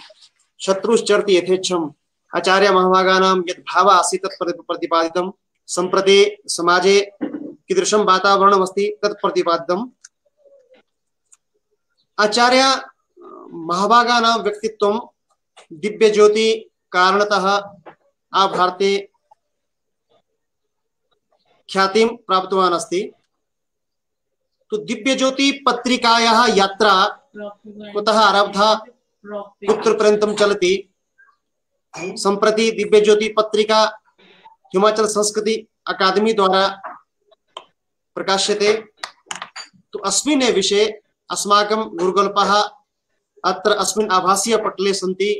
शत्रुश्चरति यथेच्छम् आचार्य महाभागानां यत् भावः आसीत् तत् प्रतिपादितं। सम्प्रति समाजे कीदृशं वातावरणमस्ति तत् प्रतिपादितम्। आचार्य महाभागानां व्यक्तित्वं दिव्यज्योति कारणतः आभारते ख्यातिं प्राप्तवान् अस्ति। तो दिव्यज्योति पत्रिकायाः यात्रा कुतः आरब्धा कुत्र पर्यन्तं चलति। सम्प्रति दिव्यज्योति पत्रिका हिमाचल संस्कृति अकादमी द्वारा प्रकाश्यते। तो अस्मिन् विषये अस्माकं गुरुकुलपः अत्र अस्मिन् आभासीय पटले सन्ति।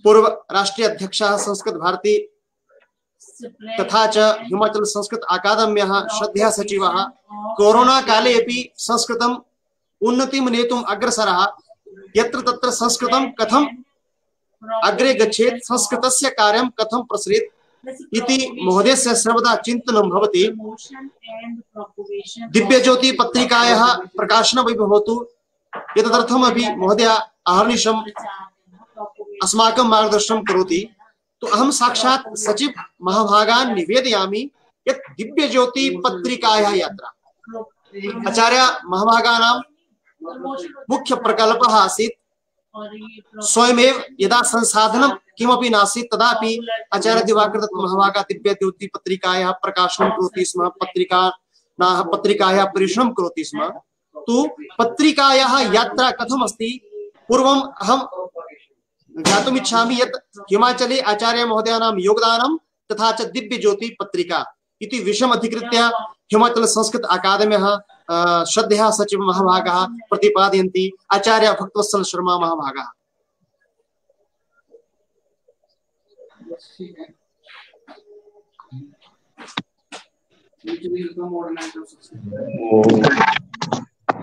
पूर्व राष्ट्रीय अध्यक्षः संस्कृत भारती तथा च हिमाचल संस्कृत अकादम्याः श्रद्धेयः सचिवः कोरोना काले अपि संस्कृतम् उन्नतिं नेतुम् अग्रसरः। यत्र तत्र संस्कृतं कथम् अग्रे गच्छेत् संस्कृतस्य कार्यं कथं प्रसरेत् इति महोदयस्य सर्वदा चिन्तनं भवति। दिव्यज्योति पत्रिकायाः प्रकाशनमपि भवतु एतदर्थमपि महोदय अहर्निशम् अस्माकं मार्गदर्शनं करोति। तो अहं साक्षात् सचिव महाभागान् निवेदयामि यत् दिव्यज्योति पत्रिकायाः यात्रा आचार्य महाभागानां मुख्य प्रकल्पः आसीत्। स्वयमेव यदा संसाधनं किमपि नासीत् तदापि आचार्य दिवाकर दत्त महाभागा दिव्यज्योति पत्रिकायाः प्रकाशनं करोति स्म। पत्रिकायाः परिश्रमं करोति स्म। तो पत्रिकायाः यात्रा कथम् अस्ति पूर्वम् अहं ज्ञातुम् इच्छामि यत् हिमाचले आचार्य महोदयानां योगदानं तथा च दिव्यज्योति पत्रिका इति विषयम् अधिकृत्य हिमाचल संस्कृत अकादम्याः श्रद्धेयः सचिव महाभागाः प्रतिपादयन्ति आचार्य भक्तवत्सल शर्मा महाभागाः।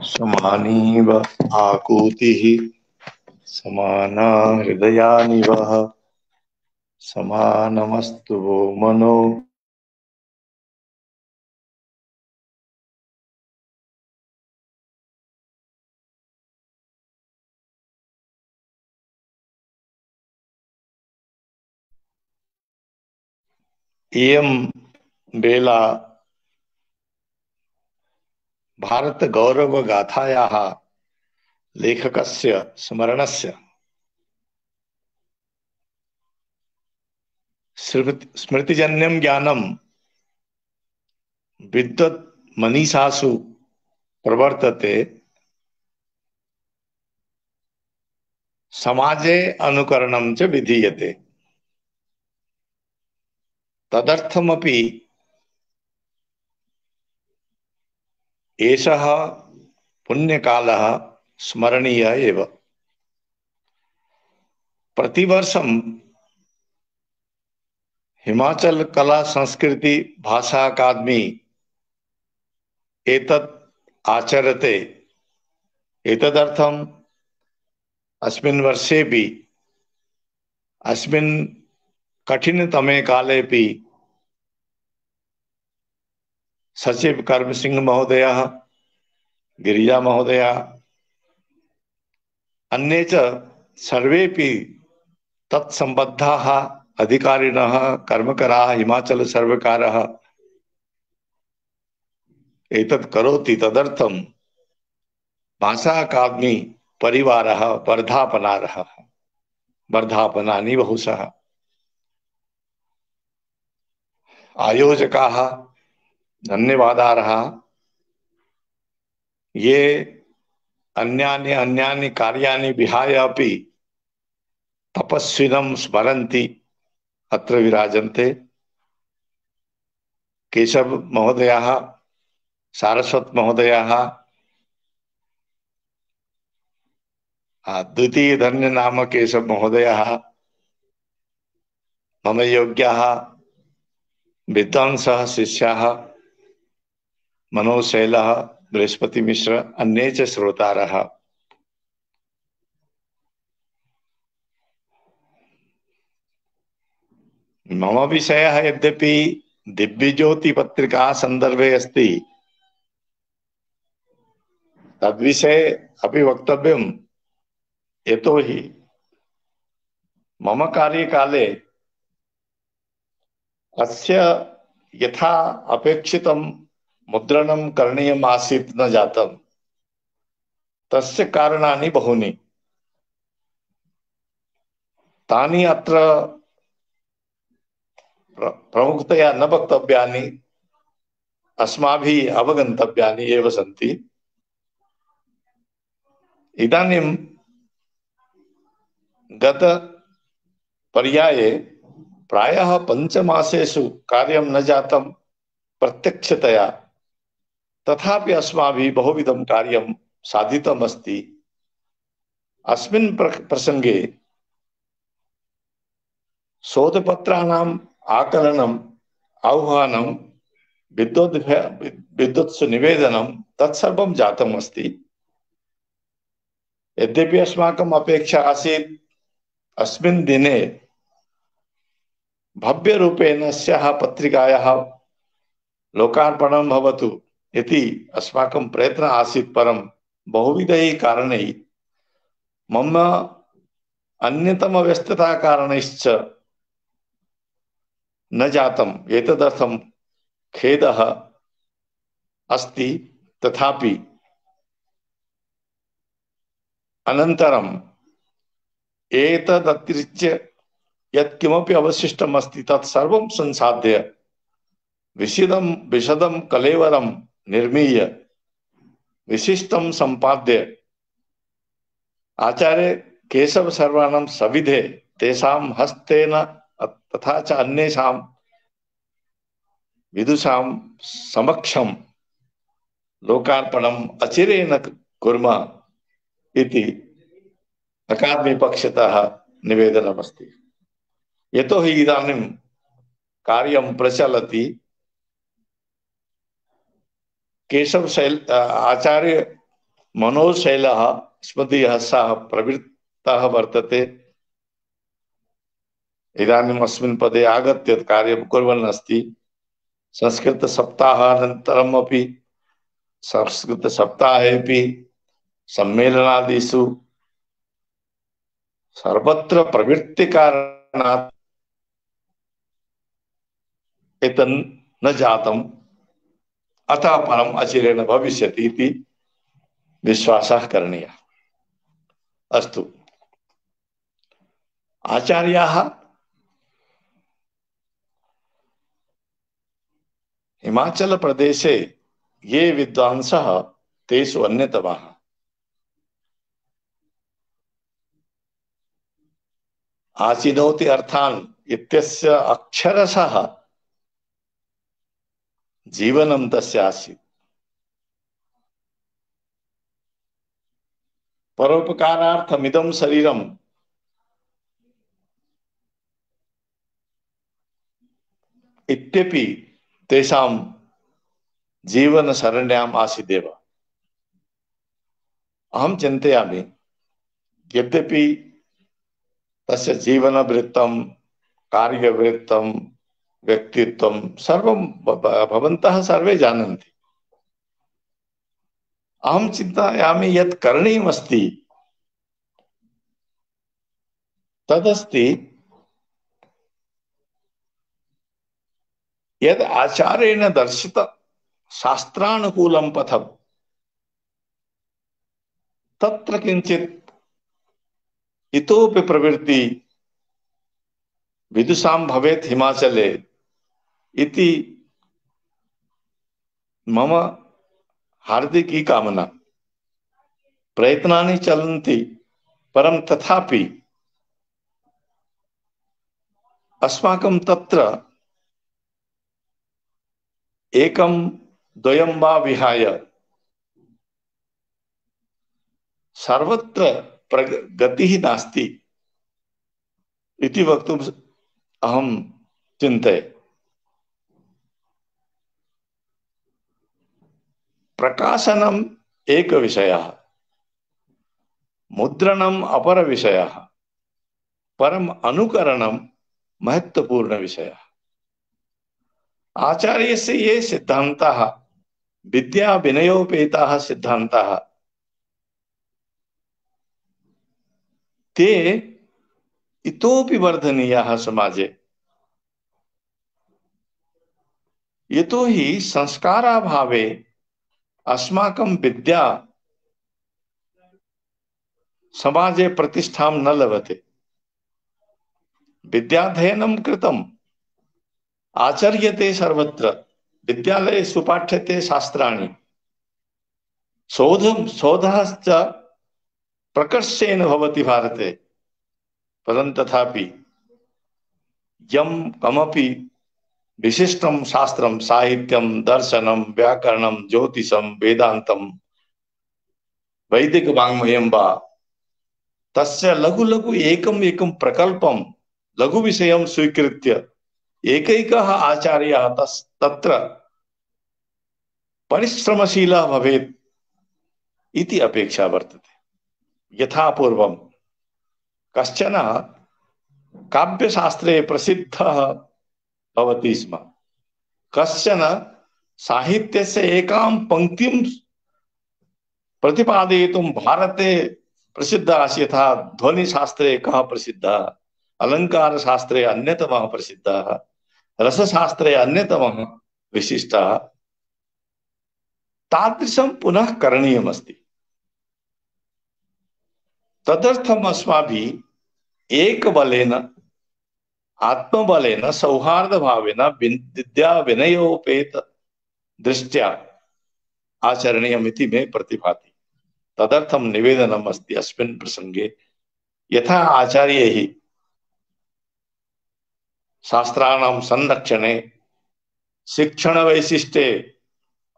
समानीव आकूतिः समाना हृदयानिव समानमस्तु वो मनो। इयं बेला भारत गौरव गाथायाः लेखकस्य स्मरणस्य स्मृतिजन्यं ज्ञानं विद्वत् मनीषासु प्रवर्तते, समाजे अनुकरणं च विधीयते। तदर्थमपि एषः पुण्यकालः स्मरणीयः एव। प्रतिवर्षं हिमाचल कला संस्कृति भाषा अकादमी एतत् आचरते। एतदर्थम् अस्मिन् वर्षेपि अस्मिन् कठिनतमे कालेपि सचिव कर्म सिंह महोदयः, गिरिजा महोदया, अन्ये च सर्वेपि तत्सम्बद्धाः अधिकारिणः, कर्मकराः, हिमाचल सर्वकारः एतत् करोति। तदर्थं भाषा अकादमी परिवारः वर्धापनार्हः, वर्धापनानि बहुशः। आयोजकाः धन्यवादार्हः। ये अन्यानि कार्याणि विहाय अपि तपस्विनं स्मरन्ति अत्र विराजन्ते। केशव महोदयः, सारस्वत महोदयः, द्वितीय धन्य नाम केशव महोदयः, मम योग्यः विद्वांसः शिष्याः मनोज शैलः, बृहस्पति मिश्र, अन्ये च श्रोतारः। मम विषयः यद्यपि दिव्यज्योति पत्रिका संदर्भे अस्ति, तद्विषये अपि वक्तव्यम्। यतोहि मम कार्यकाले अस्य यथा अपेक्षितं मुद्रणं करणीयम् आसीत् न जातम्। तस्य कारणानि बहूनि। तानि अत्र प्रमुखतया न वक्तव्यानि, अस्माभिः अवगन्तव्यानि एव सन्ति। इदानीं गत पर्याये प्रायः 5 मासेषु कार्यं न जातं प्रत्यक्षतया, तथापि अस्माभिः बहुविधं कार्यं साधितम् अस्ति। अस्मिन् प्रसंगे शोधपत्राणाम् आकलनम्, आह्वानं, विद्वत्सु निवेदनं तत्सर्वं जातम् अस्ति। यद्यपि अस्माकम् अपेक्षा आसीत् अस्मिन् दिने भव्यरूपेण अस्याः पत्रिकायाः लोकार्पणं भवतु इति अस्माकं प्रयत्नः आसीत्, परं बहुविधैः कारणैः मम अन्यतमव्यस्तता कारणैश्च न जातम्। एतदर्थं खेदः अस्ति। तथापि अनन्तरम् एतदतिरिच्य यत्किमपि अवशिष्टम् अस्ति तत् सर्वं संसाध्य विशदं कलेवरं निर्मीय विशिष्टं सम्पाद्य आचार्य केशव सर्वाणं सविधे तेषां हस्तेन तथा च अन्येषां विदुषां समक्षं लोकार्पणम् अचिरेण कुर्मः इति अकादमी पक्षतः निवेदनमस्ति। यतोहि इदानीं कार्यं प्रचलति। आचार्य मनोज शैलः स्मृतिः सः प्रवृत्तः वर्तते। इदानीम् अस्मिन् पदे आगत्य कार्यं कुर्वन् अस्ति। संस्कृत सप्ताहानन्तरम् अपि संस्कृत सप्ताहेपि सम्मेलनादिषु सर्वत्र प्रवृत्तिकारणात् एतन् न जातम्। अतः परम अचिरेण भविष्यति इति विश्वासः करणीयः। अस्तु, आचार्याः हिमाचल प्रदेशे ये विद्वांसः तेषु अन्यतमः। आचिनोति अर्थान् इत्यस्य अक्षरशः जीवनं तस्य आसीत्। परोपकारार्थमिदं शरीरम् इत्यपि तेषां जीवनसरण्याम् आसीदेव। अहं चिन्तयामि यद्यपि तस्य जीवनवृत्तं, कार्यवृत्तं, व्यक्तित्वं सर्वं भवन्तः सर्वे जानन्ति। अहं चिन्तयामि यत् करणीयमस्ति तदस्ति यद् आचार्येण दर्शित शास्त्रानुकूलं पथं तत्र किञ्चित् इतोपि प्रवृत्ति विदुषां भवेत् हिमाचले इति मम हार्दिकी कामना। प्रयत्नानि चलन्ति, परं तथापि अस्माकं तत्र एकं द्वयं वा विहाय सर्वत्र प्रगतिः नास्ति इति वक्तुम् अहं चिन्तये। प्रकाशनम् एक विषयः, मुद्रणम् अपर विषयः, परम अनुकरणं महत्वपूर्ण विषयः। आचार्यस्य ये सिद्धान्ताः विद्या विनयोपेताः सिद्धान्ताः ते इतोपि वर्धनीयाः समाजे। यतो हि संस्काराभावे अस्माकं विद्या समाजे प्रतिष्ठां न लभते। विद्याध्ययनं कृतम् आचर्यते सर्वत्र, विद्यालयेषु पाठ्यते शास्त्राणि, शोधश्च प्रकर्षेण भवति भारते, परन्तु तथापि यं कमपि विशिष्टं शास्त्रं, साहित्यं, दर्शनं, व्याकरणं, ज्योतिषं, वेदान्तं, वैदिकवाङ्मयं वा तस्य लघु लघु एकं एकं प्रकल्पं लघु विषयं स्वीकृत्य एकैकः आचार्यः तत्र परिश्रमशीलः भवेत् इति अपेक्षा वर्तते। यथा पूर्वं कश्चन काव्यशास्त्रे प्रसिद्धः भवति स्म, कश्चन साहित्यस्य एकां पंक्तिं प्रतिपादयितुं भारते प्रसिद्धः आसीत्। यथा ध्वनिशास्त्रे कः प्रसिद्धः, अलङ्कारशास्त्रे अन्यतमः प्रसिद्धः, रसशास्त्रे अन्यतमः विशिष्टः। तादृशं पुनः करणीयमस्ति। तदर्थम् अस्माभिः एकबलेन, आत्मबलेन, सौहार्दभावेन, विद्या विनयोपेत दृष्ट्या आचरणीयमिति मे प्रतिभाति। तदर्थं निवेदनम् अस्ति अस्मिन् प्रसंगे, यथा आचार्यैः शास्त्राणां संरक्षणे शिक्षणवैशिष्ट्ये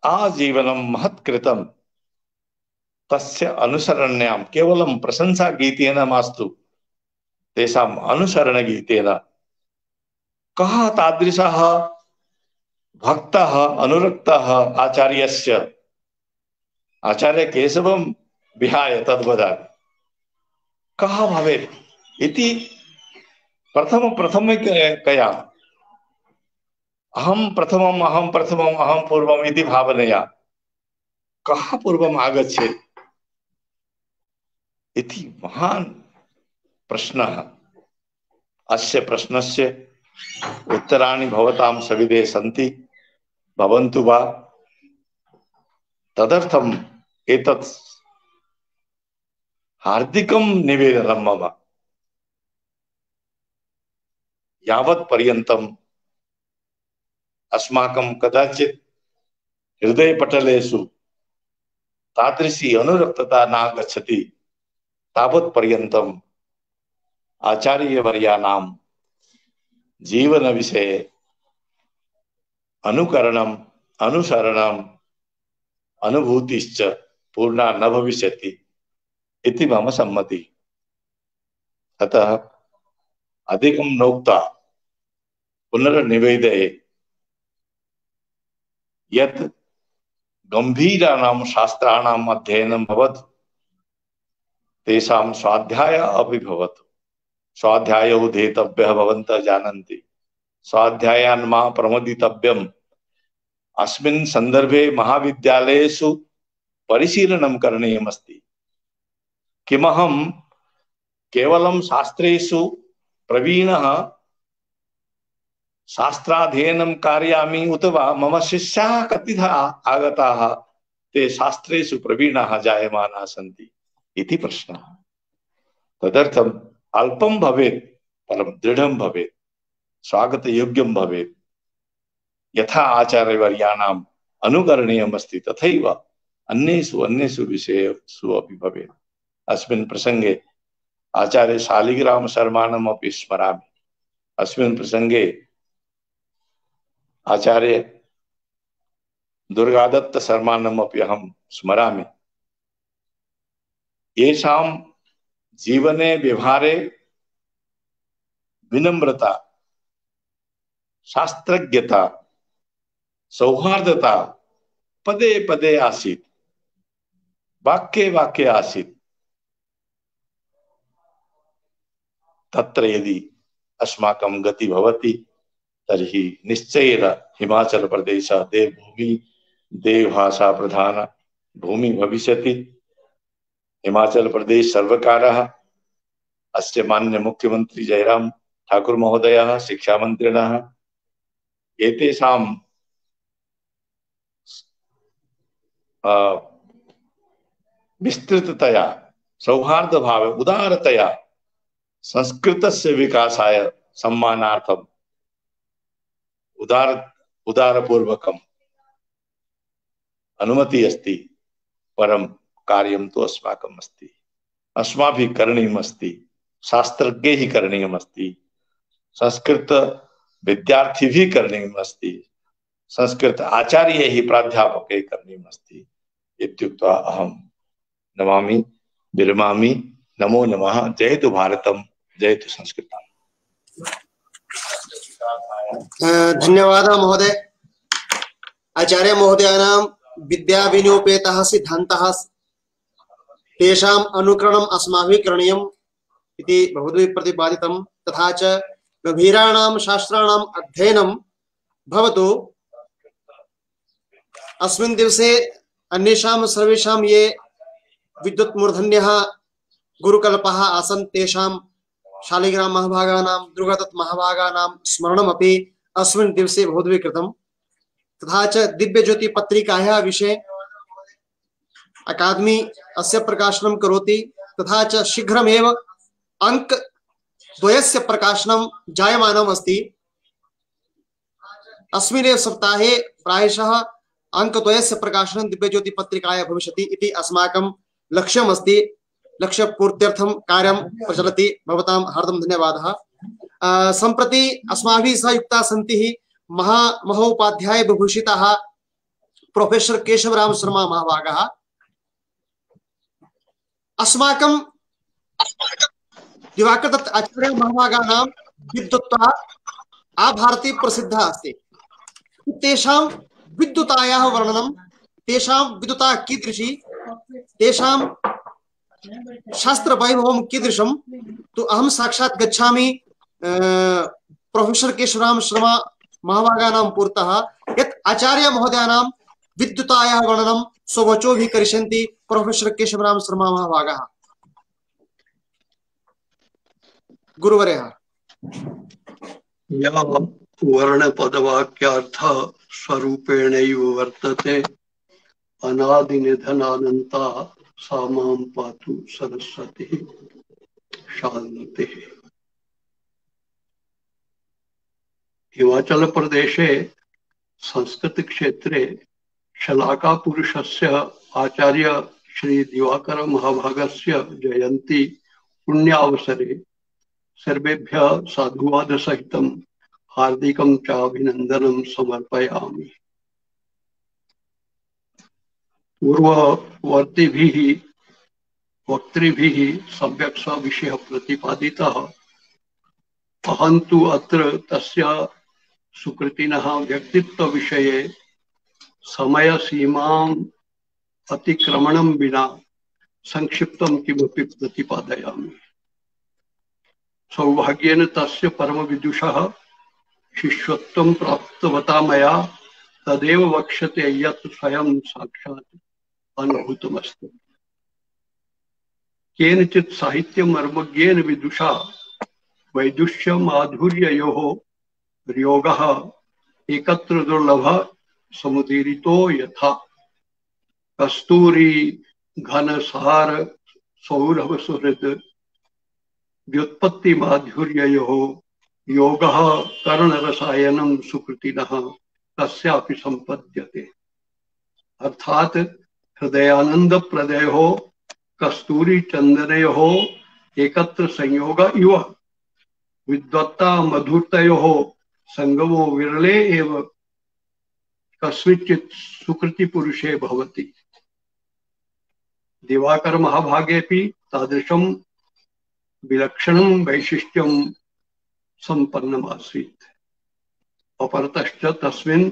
आजीवनं महत्कृतं, तस्य अनुसरण्यां केवलं प्रशंसागीतेन मास्तु, तेषाम् अनुसरणगीतेन कः तादृशः भक्तः अनुरक्तः आचार्यस्य, आचार्य केशवं विहाय तद्वदामि, कः भवेत् इति प्रथमकया अहं प्रथमम् पूर्वम् इति भावनया कः पूर्वम् आगच्छेत् इति महान् प्रश्नः। अस्य प्रश्नस्य उत्तराणि भवतां सविधे सन्ति, भवन्तु वा तदर्थम एतत् हार्दिकं निवेदनं मम यावत् पर्यन्तम् अस्माकं कदाचित् हृदयपटलेषु तादृशी अनुरक्तता नागच्छति तावत् पर्यन्तम् आचार्यवर्याणां जीवनविषये अनुकरणम् अनुसरणम् अनुभूतिश्च पूर्णा न भविष्यति इति मम सम्मति। अतः अधिकं नोक्ता पुनर्निवेदये यत् गंभीराणां शास्त्राणाम् अध्ययनं भवतु तेषां स्वाध्यायः अपि भवतु। स्वाध्यायो धेतव्यः भवन्तः जानन्ति। स्वाध्यायान् मा प्रमोदितव्यम्। अस्मिन् सन्दर्भे महाविद्यालयेषु परिशीलनं करणीयमस्ति। किमहं केवलं शास्त्रेषु प्रवीणः शास्त्राध्ययनं कारयामि उत वा मम शिष्याः कतिधा आगताः ते शास्त्रेषु प्रवीणाः जायमानाः सन्ति इति प्रश्नः। तदर्थम् अल्पं भवेत् परं दृढं भवेत्, स्वागतयोग्यं भवेत्। यथा आचार्यवर्याणाम् अनुकरणीयमस्ति तथैव अन्येषु अन्येषु विषयेषु अपि भवेत्। अस्मिन् प्रसंगे आचार्य शालिग्राम शर्माणम् अपि स्मरामि। अस्मिन् प्रसंगे आचार्य दुर्गादत्त शर्माणम् अपि अहं स्मरामि। येषां जीवने व्यवहारे विनम्रता, शास्त्रज्ञता, सौहार्दता पदे पदे आसीत्, वाक्ये वाक्ये आसीत्। तत्र यदि अस्माकं गति भवति तर्हि निश्चयेन हिमाचल प्रदेश देवभूमि देवभाषा प्रधान भूमि भविष्यति। हिमाचल प्रदेश सर्वकारः अस्य मान्य मुख्यमंत्री जयराम ठाकुर महोदयः, शिक्षा मंत्रिणः एतेषां विस्तृततया सौहार्दभावे उदारतया संस्कृतस्य विकासाय सम्मानार्थम् उदारपूर्वकम् अनुमति अस्ति। परं कार्यं तु अस्माकम् अस्ति। अस्माभिः करणीयमस्ति। शास्त्रज्ञैः करणीयमस्ति। संस्कृत विद्यार्थिभिः करणीयमस्ति। संस्कृत आचार्यैः प्राध्यापकैः करणीयमस्ति। इत्युक्त्वा अहं नमामि, विरमामि। नमो नमः। जयतु भारतम्, जयतु संस्कृतम्। धन्यवादः महोदय। आचार्य महोदयानां विद्या विनियोपेतः सिद्धान्तः तेषाम् अनुकरणम् अस्माभिः करणीयम् इति बहुभिः प्रतिपादितं। तथा च गभीराणां शास्त्राणाम् अध्ययनं भवतु। अस्मिन् दिवसे अन्येषां सर्वेषां ये विद्युत् मूर्धन्यः गुरुकल्पाः आसन् तेषां शालिग्राम महाभागानां, दुर्गादत्त महाभागानां स्मरणमपि अस्मिन् दिवसे बहुभिः कृतं। तथा च दिव्यज्योति पत्रिकायाः विषये अकादमी अस्य प्रकाशनं करोति। तथा च शीघ्रमेव अंक द्वयस्य प्रकाशनं जायमानम् अस्ति। अस्मिन्नेव सप्ताहे प्रायशः अंकद्वयस्य प्रकाशनं दिव्यज्योति पत्रिकायाः भविष्यति इति अस्माकं लक्ष्यम् अस्ति। लक्ष्यपूर्त्यर्थं कार्यं प्रचलति। भवतां हार्दं धन्यवादः। सम्प्रति अस्माभिः सह युक्ताः सन्ति महोपाध्याय विभूषिताः प्रोफेसर केशवराम शर्मा महाभागाः। अस्माकं दिवाकर दत्त आचार्य महाभागानां विद्वत्ता आभारती प्रसिद्धा अस्ति। तेषां विद्युतायाः वर्णनं, तेषां विद्युता कीदृशी, तेषां शास्त्र वैभवं कीदृशं तु अहं साक्षात् गच्छामि प्रोफेसर केशवराम शर्मा महाभागानां पुरतः यत् आचार्य महोदयानां विद्युतायाः वर्णनं स्ववचोभिः करिष्यन्ति प्रोफेसर केशवराम शर्मा महाभागाः। गुरुवर्यः। यः वर्णपदवाक्यार्थः स्वरूपेणैव वर्तते अनादिनिधनानन्ता सा मां पातु सरस्वती शान्तिः। हिमाचल प्रदेशे संस्कृत क्षेत्रे शलाका पुरुषस्य आचार्य श्री दिवाकर महाभागस्य जयंती पुण्यावसरे सर्वेभ्यः साधुवाद सहितं हार्दिकं च अभिनंदनं समर्पयामि। पूर्ववर्तिभिः वक्तृभिः सम्यक् सविषयः प्रतिपादितः। अहं तु अत्र तस्य सुकृतिनः व्यक्तित्व विषये समय सीमां अतिक्रमणं विना संक्षिप्तं किमपि प्रतिपादयामि। सौभाग्येन तस्य परमविदुषः शिष्यत्वं प्राप्तवता मया तदेव वक्ष्यते यत् स्वयं साक्षात् अनुभूतमस्ति। केनचित् साहित्यमर्मज्ञेन विदुषा वैदुष्य माधुर्ययोः योगः एकत्र दुर्लभः समुदीरितो यथा कस्तूरी घनसार सौरभ सुहृद व्युत्पत्ति माधुर्ययोः योगः कर्णरसायनं सुकृतिनः तस्यापि संपद्यते। अर्थात हृदयानंद प्रदयोः कस्तूरी चंदनयोः एकत्र संयोग इव विद्वत्ता मधुरतयोः संगमो विरले एव कस्मिंश्चित् सुकृति पुरुषे भवति। दिवाकर महाभागेपि तादृशं विलक्षणं वैशिष्ट्यं सम्पन्नमासीत्। अपरतश्च तस्मिन्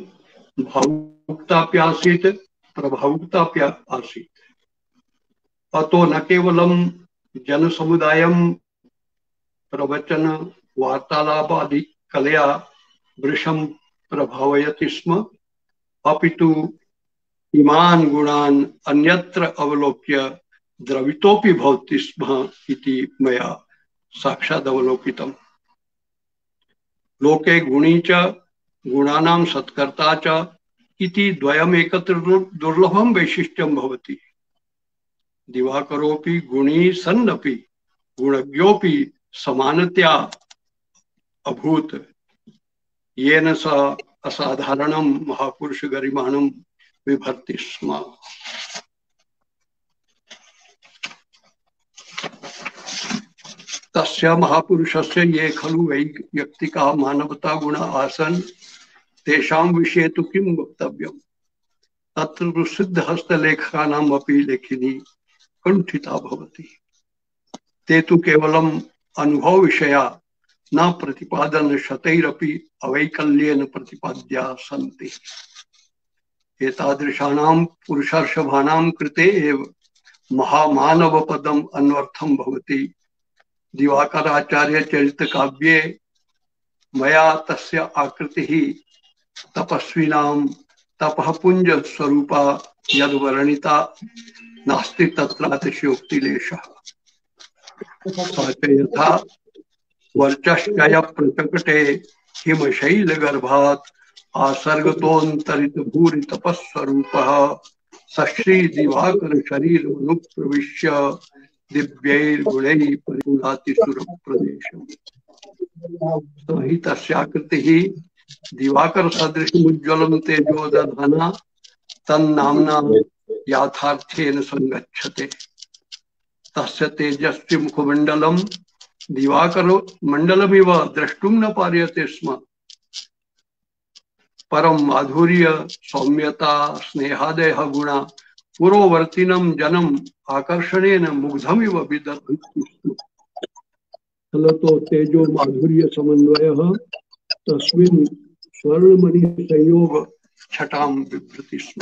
भावुकताप्यासीत् प्रभावुकताप्यासीत्। अतो न केवलं जनसमुदायं प्रवचन वार्तालापादि कलया वृषं प्रभावयति स्म, अपितु इमान् गुणान् अन्यत्र अवलोक्य द्रवितोपि भवति स्म इति मया साक्षात् अवलोकितम्। लोके गुणी च गुणानां सत्कर्ता च इति द्वयम् एकत्र दुर्लभं वैशिष्ट्यं भवति। दिवाकरोऽपि गुणी सन्नपि गुणज्ञोऽपि समानतया अभूत्, येन स असाधारणं महापुरुष गरिमाणं बिभर्ति स्म। तस्य महापुरुषस्य ये खलु वैयक्तिकाः मानवता गुणा आसन् तेषां विषये तु किं वक्तव्यम्। तत्र प्रसिद्ध हस्तलेखकानाम् अपि लेखनी कुण्ठिता भवति। ते तु केवलम् अनुभव विषया न प्रतिपादन शतैरपि अवैकल्येन प्रतिपाद्या सन्ति। एतादृशानां पुरुषार्षभाणां कृते एव महामानव पदम् अन्वर्थं भवति। दिवाकराचार्य चरित काव्ये मया तस्य आकृतिः तपस्विनां तपः पुंज स्वरूपा यद्वर्णिता नास्ति तत्रातिशयोक्तिलेशः। स च यथा वर्चश्चय प्रचकटे हिमशैलगर्भात् आसर्गतोऽन्तरित भूरि तपस्वरूपः सश्री दिवाकर शरीरमनुप्रविश्य दिव्यैर्गुणैः परिपूर्णाति सुरप्रदेशम्। स हि तस्याकृतिः दिवाकर सदृशमुज्ज्वलं तेजो दधाना तन्नाम्ना याथार्थेन संगच्छते। तस्य तेजस्वी मुखमण्डलं दिवाकर मण्डलमिव द्रष्टुं न पार्यते स्म। परम माधुर्य सौम्यता स्नेहादयः गुणा पुरोवर्तिनं जनम् आकर्षणेन मुग्धमिव विदधति स्म। फलतो तेजो माधुर्य समन्वयः तस्मिन् स्वर्णमणि संयोग छटां बिभ्रति स्म।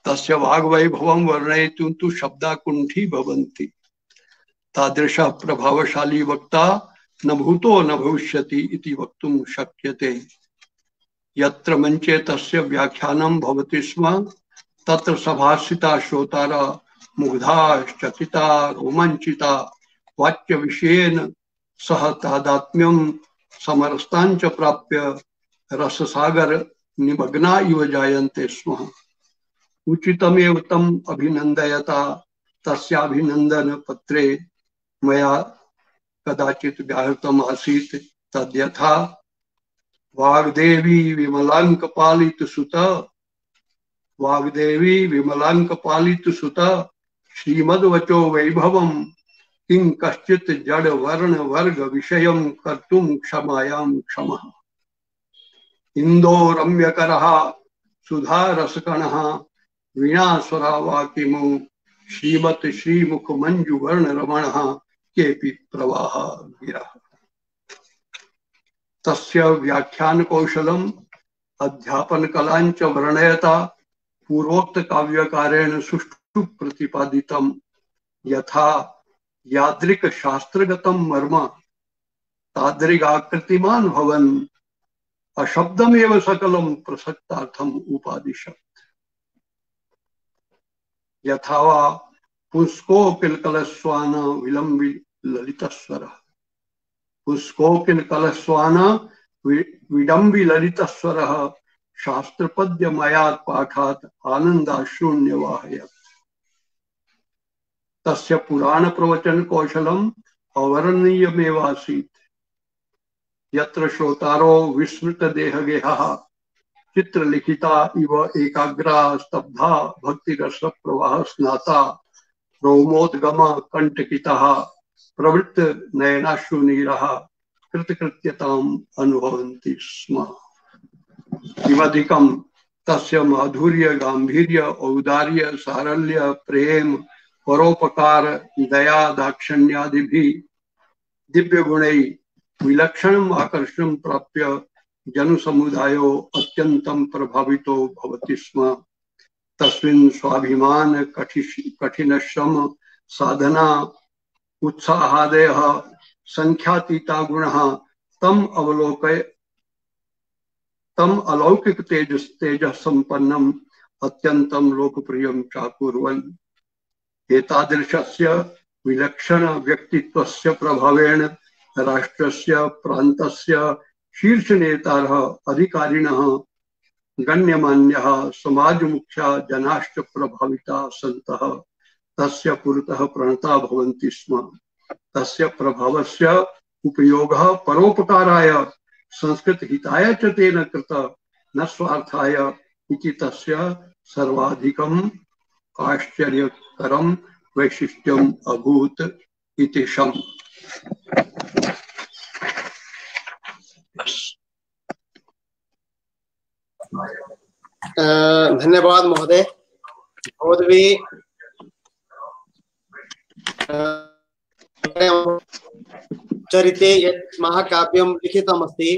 तस्य वाग्वैभवं वर्णयितुं तु शब्दा कुण्ठी भवन्ति। तादृशः प्रभावशाली वक्ता न भूतो न भविष्यति इति वक्तुं शक्यते। यत्र मंचे तस्य व्याख्यानं भवति स्म तत्र सभास्थिता श्रोतारा मुग्धा चकिता रोमाञ्चिता वाच्य विषयेन सह तादात्म्यं समरस्ताञ्च प्राप्य रससागर निमग्ना इव जायन्ते स्म। उचितमेव तम अभिनंदयता तस्याभिनंदन पत्रे मया कदाचित व्याहृतम आसीत् तद्यथा वाग्देवी विमलांक पालित सुत वाग्देवी विमलांक पालित सुत श्रीमद्वचो वैभवम किं कश्चित् जड़ वर्ण वर्ग विषयं कर्तुं क्षमायां क्षमः इंदो रम्यकरः सुधा रसकणः वीणा स्वरावा किमु श्रीमत् श्रीमुख मंजु वर्ण रमणः केपि प्रवाह गिरः तस्य व्याख्यान कौशलम अध्यापन कलांच वर्णयता पूर्वोक्त काव्यकारेण सुष्ठु प्रतिपादितम यथा यादृक शास्त्रगतम मर्म तादृगाकृतिमान भवन अशब्दमेव सकलम प्रसक्तार्थम उपादिशत् यथावा पुष्कोकिल कलस्वान विलंबि ललितस्वर पुष्कोकिल कलस्वान विडंबि ललितस्वर शास्त्र पद्य मयात् पाठात् आनंदाश्रूण्य वाहयत् तस्य पुराण प्रवचन कौशलम अवर्णनीयमेवासीत् यत्र श्रोतारो विस्मृत देहगेहः चित्रलिखिता इव एकाग्रा स्तब्धा भक्तिरस प्रवाह स्नाता रोमोद्गम कंटकितः प्रवृत्त नयनाश्रुनीरः कृतकृत्यताम् अनुभवन्ति स्म किमधिकं तस्य माधुर्य गांभीर्य औदार्य सारल्य प्रेम परोपकार दया दाक्षिण्यादिभिः दिव्य गुणैः विलक्षणम् आकर्षणं प्राप्य जनसमुदायो अत्यन्तं प्रभावितो भवति स्म तस्मिन् स्वाभिमान कठिन श्रम साधना उत्साहादयः संख्यातीता गुणः तम अलौकिक तेज संपन्नम अत्यंतं लोकप्रियं चाकुर्वन् एतादृशस्य विलक्षण व्यक्तित्वस्य प्रभावेण राष्ट्रस्य प्रान्तस्य शीर्षनेतारः अधिकारिणः गण्यमान्यः समाजमुख्या जनाश्च प्रभाविता सन्तः तस्य पुरतः प्रणता भवन्ति स्म तस्य प्रभावस्य उपयोगः परोपकाराय संस्कृतहिताय च तेन कृत न स्वार्थाय इति तस्य सर्वाधिकम् आश्चर्यकरं वैशिष्ट्यम् अभूत् इति शम् धन्यवाद महोदय। महोदय चरिते यत् महाकाव्यं लिखितमस्ति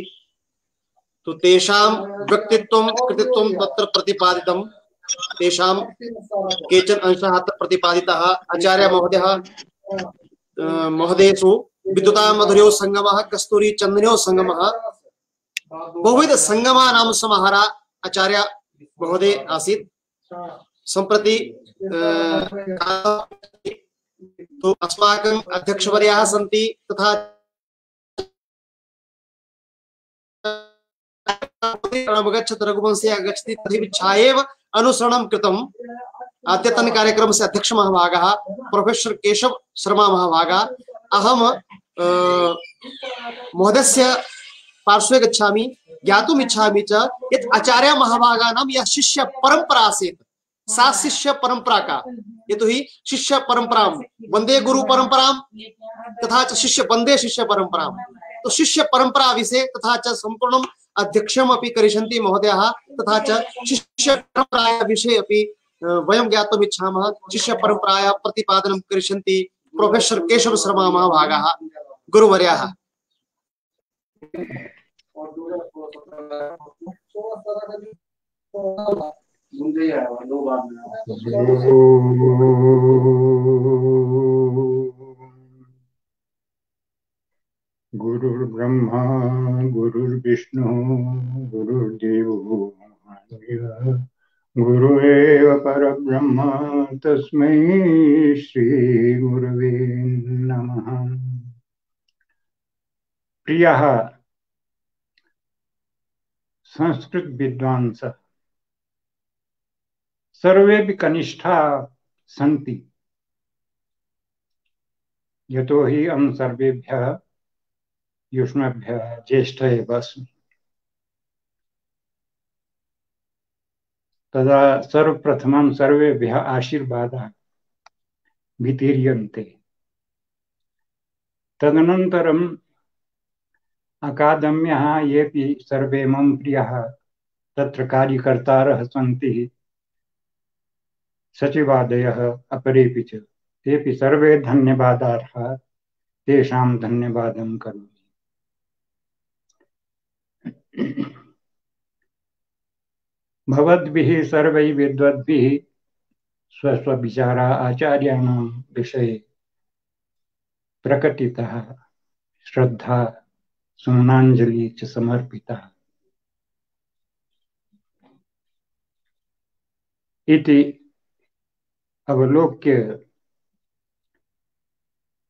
तो तेषां व्यक्तित्वं कृतित्वं तत्र प्रतिपादितं तेषां केचन अंशाः तत्र प्रतिपादिताः आचार्य महोदयेषु विद्युता मधुर्यो संगमः कस्तूरी चंदन्यो संगमः बहुविध संगमानां समाहारा आचार्य महोदय आसीत् सम्प्रति तो अस्माकम् अध्यक्षवर्याः सन्ति तथा अवगच्छत् रघुवंशी आगच्छति तथैव एव अनुसरणं कृतम् अद्यतन कार्यक्रमस्य अध्यक्ष महाभागः प्रोफेसर केशव शर्मा महाभागः अहं महोदयस्य पार्श्वे गच्छामि ज्ञातुम् इच्छामि च यत् आचार्य महाभागानां यः शिष्य परंपरा आसीत् सा शिष्य परंपरा का यतोहि शिष्य परंपरा वंदे गुरु परंपरा तथा च शिष्य वंदे शिष्य परंपरा तो शिष्य परंपरा विषये तथा च संपूर्णम् अध्यक्षम् अपि करिष्यन्ति महोदयः तथा च शिष्य परंपरायाः विषये अपि वयं ज्ञातुम् इच्छामः शिष्य परंपरायाः प्रतिपादनं करिष्यन्ति प्रोफेसर केशव शर्मा महाभागाः गुरुवर्याः। गुरुर्ब्रह्मा गुरुर्विष्णु गुरुर्देवो महेश्वरः गुरुरेव परब्रह्म तस्मै श्री गुरवे नमः। प्रियः संस्कृत विद्वांसः सर्वेपि कनिष्ठा सन्ति, यतो हि अहं सर्वेभ्यः युष्मभ्यः ज्येष्ठ एव अस्मि। तदा सर्वप्रथमं सर्वेभ्यः आशीर्वादाः वितीर्यन्ते। तदनन्तरम् अकादम्यः येऽपि सर्वे मम प्रियाः तत्र कार्यकर्तारः सन्ति, सचिवादयः अपरेपि च, तेऽपि सर्वे धन्यवादार्हाः, तेषां धन्यवादं करोमि। भवद्भिः सर्वैः विद्वद्भिः स्वस्वविचारा आचार्याणां विषये प्रकटितः, श्रद्धा सुमनाञ्जलि च समर्पिता इति अवलोक्य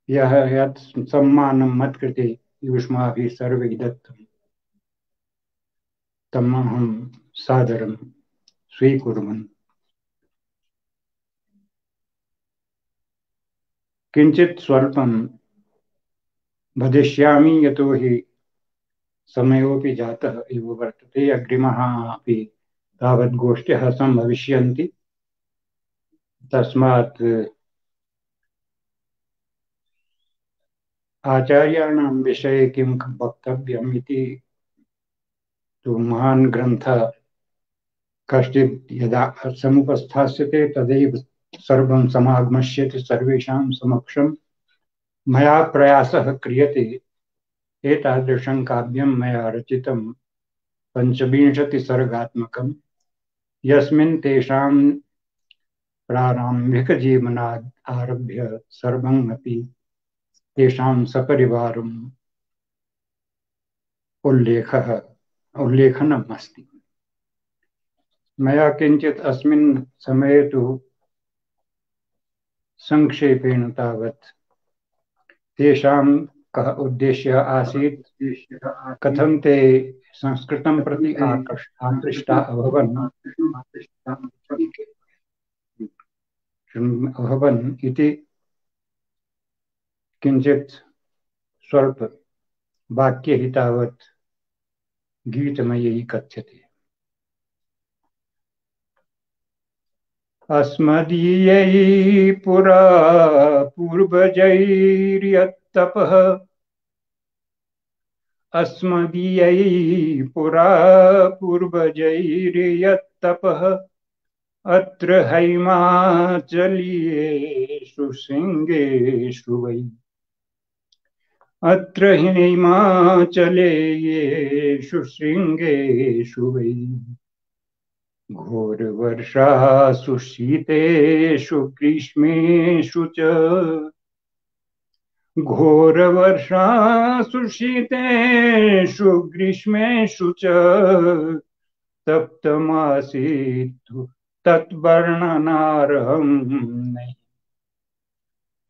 यः यत् सम्मानं मत्कृते युष्माभिः सर्वैः दत्तं तम् अहं सादरं स्वीकुर्वन् किञ्चित् स्वल्पं वदिष्यामि, यतो हि समयोऽपि जातः एव वर्तते। अग्रिमः अपि तावत् गोष्ठ्यः सम्भविष्यन्ति, तस्मात् आचार्याणां विषये किं वक्तव्यम् इति तु महान् ग्रन्थः कश्चित् यदा समुपस्थास्यते तदैव सर्वं समागमिष्यति सर्वेषां समक्षं। मया प्रयासः क्रियते एतादृशं काव्यं मया रचितं 25 सर्गात्मकं, यस्मिन् तेषां प्रारम्भिकजीवनात् आरभ्य सर्वम् अपि तेषां सपरिवारम् उल्लेखनम् अस्ति। मया किञ्चित् अस्मिन् समये तु संक्षेपेण तावत् तेषां कः उद्देश्यः आसीत्, कथं ते संस्कृतं प्रति आकृष्टा अभवन् इति किञ्चित् स्वल्प वाक्यैः तावत् गीतमयैः कथ्यते। अस्मदीयैः पुरा पूर्वजैर्यत्तपः, अस्मदीयैः पुरा पूर्वजैर्यत्तपः, अत्र हैमाचलीयेषु शृङ्गेषु वै, अत्र हैमाचलेषु शृङ्गेषु वै, घोरवर्षासु शीतेषु ग्रीष्मेषु च, घोरवर्षासु शीतेषु ग्रीष्मेषु च, तप्तमासीत् तद्वर्णनार्हं नहि,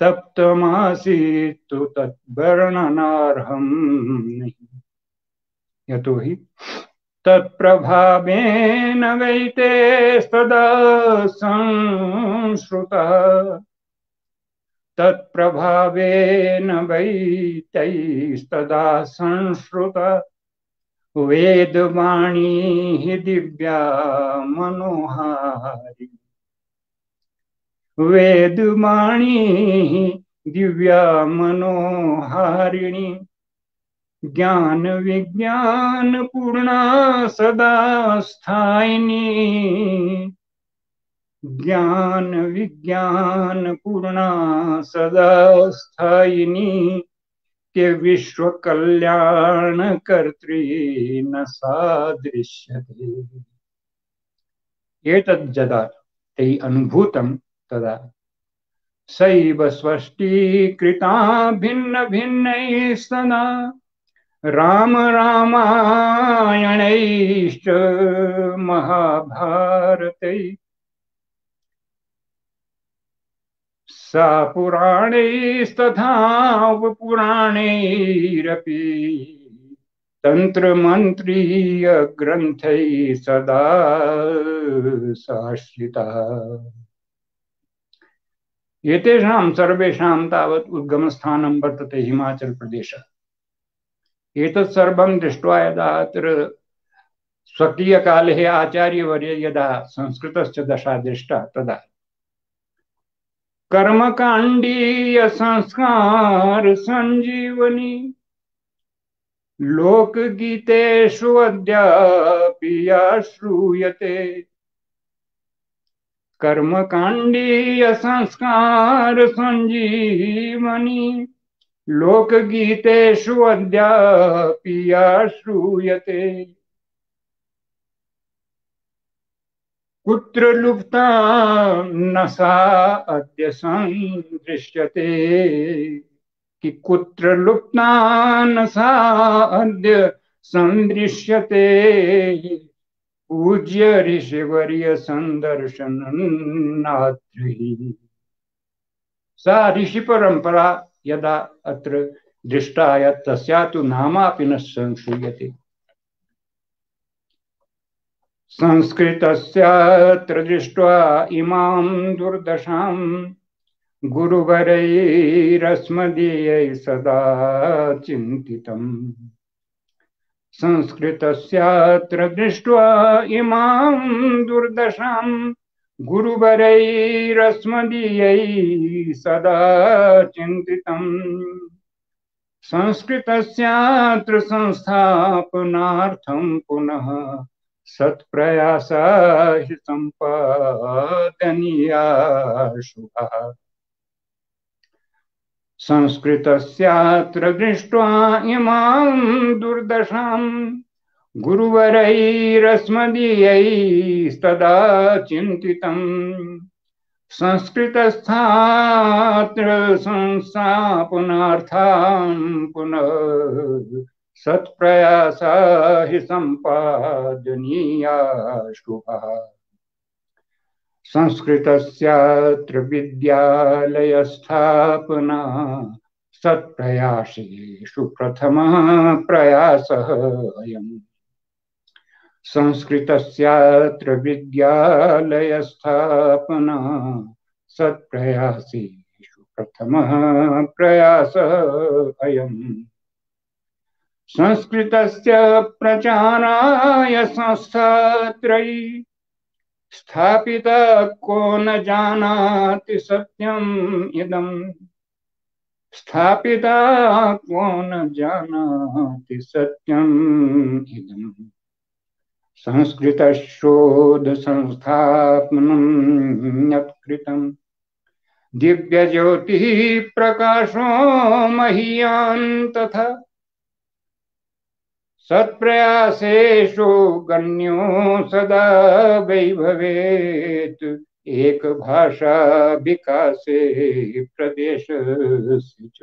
तप्तमासीत् तद्वर्णनार्हं नहि, यतो हि तत्प्रभावेन वैते सदा संश्रुतः, तत्प्रभावेन वैतैस्तदा संश्रुता, वेदवाणी दिव्या मनोहारी, वेदवाणी दिव्या मनोहारिणी, ज्ञान विज्ञान पूर्णा सदा स्थायिनी, ज्ञान विज्ञान पूर्णा सदा स्थायिनी, के विश्व कल्याण कर्त्री न सादृश्यते। एतज्जदा ते अनुभूतं तदा सैव स्वष्टीकृता भिन्न भिन्नैः सदा, राम रामायणैश्च महाभारतैः, सा पुराणैस्तथा पुराणैरपि तन्त्रमन्त्रीय ग्रन्थैः सदा साश्रितः। एतेषां सर्वेषां तावत् उद्गमस्थानं वर्तते हिमाचलप्रदेशः। एतत् सर्वं दृष्ट्वा यदा अत्र स्वकीयकाले आचार्यवर्य यदा संस्कृतस्य दशा दृष्टा तदा कर्मकाण्डीय संस्कार संजीवनी लोकगीतेषु अद्यापि या श्रूयते। कर्मकाण्डीय संस्कार संजीवनी लोकगीतेषु अद्यापि या श्रूयते। कुत्र लुप्ता न सा अद्य संदृश्यते कि कुत्र लुप्ता न सा अद्य संदृश्यते। पूज्य ऋषिवर्य संदर्शनार्थी सा ऋषि परंपरा यदा अत्र दृष्टा तस्या तु नामापि न संश्रूयते। संस्कृतस्यात्र दृष्ट्वा इमां दुर्दशां गुरुवरैरस्मदीयैः सदा चिन्तितम्। संस्कृतस्यात्र दृष्ट्वा इमां दुर्दशां गुरुवरैरस्मदीयैः सदा चिन्तितम्। संस्कृतस्यात्र संस्थापनार्थं पुनः सत्प्रयासा हि सम्पादनीया शुभः। संस्कृतस्यात्र दृष्ट्वा इमां दुर्दशां गुरुवरैरस्मदीयैः सदा चिन्तितम्। संस्कृतस्थात्र संस्थापनार्थं पुनः सत्प्रयासा हि सम्पादनीया शुभः। संस्कृतस्यात्र विद्यालयस्थापना सत्प्रयासेषु प्रथमः प्रयासः अयम्। संस्कृतस्यात्र विद्यालयस्थापना सत्प्रयासेषु प्रथमः प्रयासः अयम्। संस्कृतस्य प्रचाराय संस्थात्रयी स्थापिता को न जानाति सत्यम् इदम्। स्थापिता को न जानाति सत्यम् इदम्। संस्कृतशोध संस्थापनं यत्कृतम् दिव्यज्योतिः प्रकाशो महीयान् तथा सत्प्रयासेषु गण्यो सदा वै भवेत्। एक भाषा विकासे प्रदेशस्य च।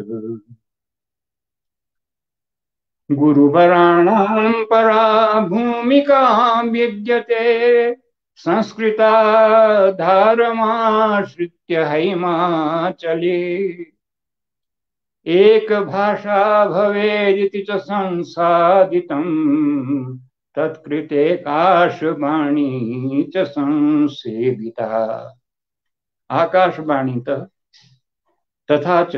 गुरुवराणां परा भूमिका विद्यते संस्कृताधारमाश्रित्य हिमाचले। एक भाषा भवेदिति च संसादितम् तत्कृते आकाशवाणी च संसेविता। आकाशवाणीतः तथा च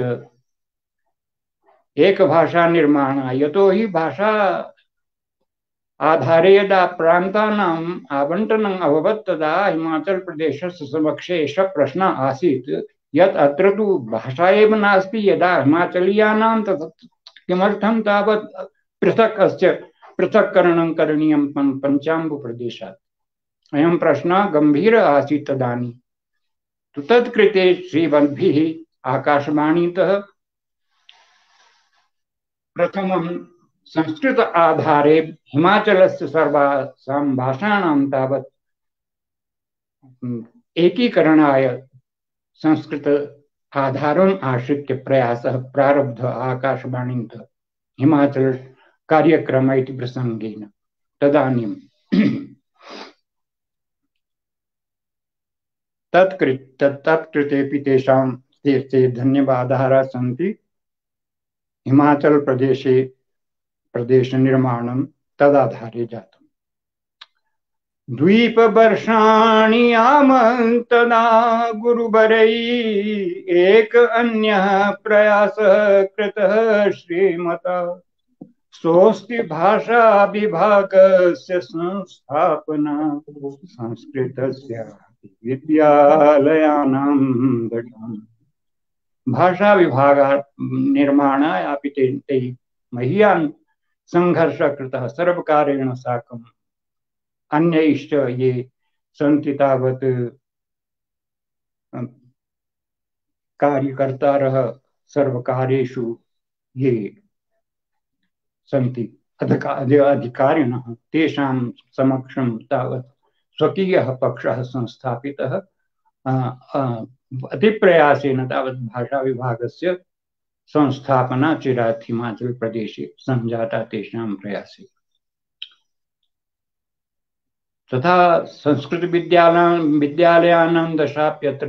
एक भाषा निर्माणाय यतो हि भाषा आधारे यदा प्रान्तानाम् आवण्टनम् अभवत् तदा हिमाचल प्रदेशस्य समक्षे एषः प्रश्नः आसीत् यत् अत्र तु भाषा एव नास्ति। यदा हिमाचलीयानां तत् किमर्थं तावत् पृथक् अस्य पृथक्करणं करणीयं पञ्चाम्बुप्रदेशात्। अयं प्रश्नः गम्भीरः आसीत् तदानीं। तत्कृते श्रीमद्भिः आकाशवाणीतः प्रथमं संस्कृत आधारे हिमाचलस्य सर्वासां भाषाणां तावत् एकीकरणाय संस्कृत आधारम् आश्रित्य प्रयासः प्रारब्धः आकाशवाणीतः हिमाचल कार्यक्रम इति प्रसंगेन। तदानीं तत्कृतेपि तेषां ते धन्यवादाः सन्ति। हिमाचल प्रदेशे प्रदेशनिर्माणं तदाधारे जातम्। द्वीपवर्षाणि यामन्तदा गुरुवरैः एक अन्यः प्रयासः कृतः श्रीमता सोऽस्ति भाषा विभागस्य संस्थापना संस्कृतस्य विद्यालयानां दटाम्। भाषा विभाग निर्माणाय अपि तैः मह्यान् संघर्षः कृतः सर्वकारेण साकम् अन्यैश्च ये सन्ति तावत् कार्यकर्तारः सर्वकारेषु ये सन्ति अधिकारिणः तेषां समक्षं तावत् स्वकीयः पक्षः संस्थापितः अतिप्रयासेन तावत् भाषा विभागस्य संस्थापना चिरात् हिमाचल प्रदेशे संजाता तेषां प्रयासे। तथा संस्कृत विद्यालयानां दशाप्यत्र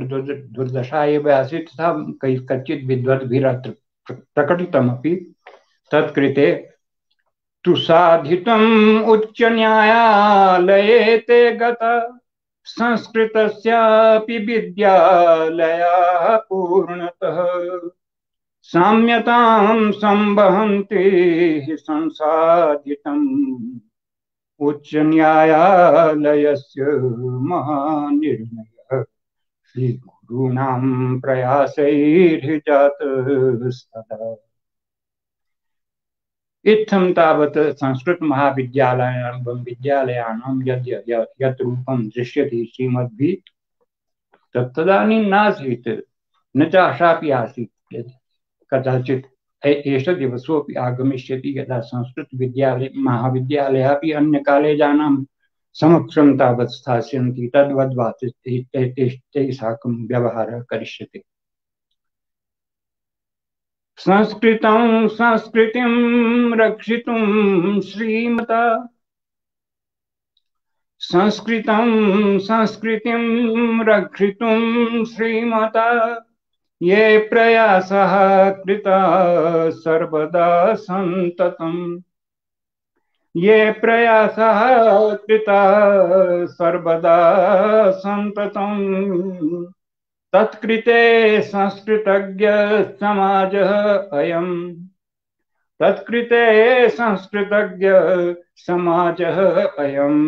दुर्दशा एव आसीत् तथा कश्चित् विद्वद्भिरत्र प्रकटितमपि। तत्कृते तु साधितम् उच्चन्यायालये ते गता संस्कृतस्यापि विद्यालयाः पूर्णतः साम्यतां संवहन्ति संसाधितम् उच्चन्यायालयस्य महानिर्णयः श्रीगुरूणां प्रयासैर्जातस्तदा। इत्थं तावत् संस्कृत विद्यालयानां यत् रूपं दृश्यते श्रीमद्भिः तत्तदानीं नासीत् न च आशापि आसीत् कदाचित् एष दिवसोऽपि आगमिष्यति यदा संस्कृत महाविद्यालयः अपि अन्य कालेजानां समक्षं तावत् स्थास्यन्ति तद्वद्वात् तैः साकं व्यवहारः करिष्यते। संस्कृतं संस्कृतिं रक्षितुं श्रीमता संस्कृतं संस्कृतिं रक्षितुं श्रीमता ये प्रयासः कृतः सर्वदा सन्ततम् ये प्रयासः कृतः सर्वदा सन्ततम् तत्कृते संस्कृतज्ञ समाजः अयम् तत्कृते संस्कृतज्ञ समाजः अयम्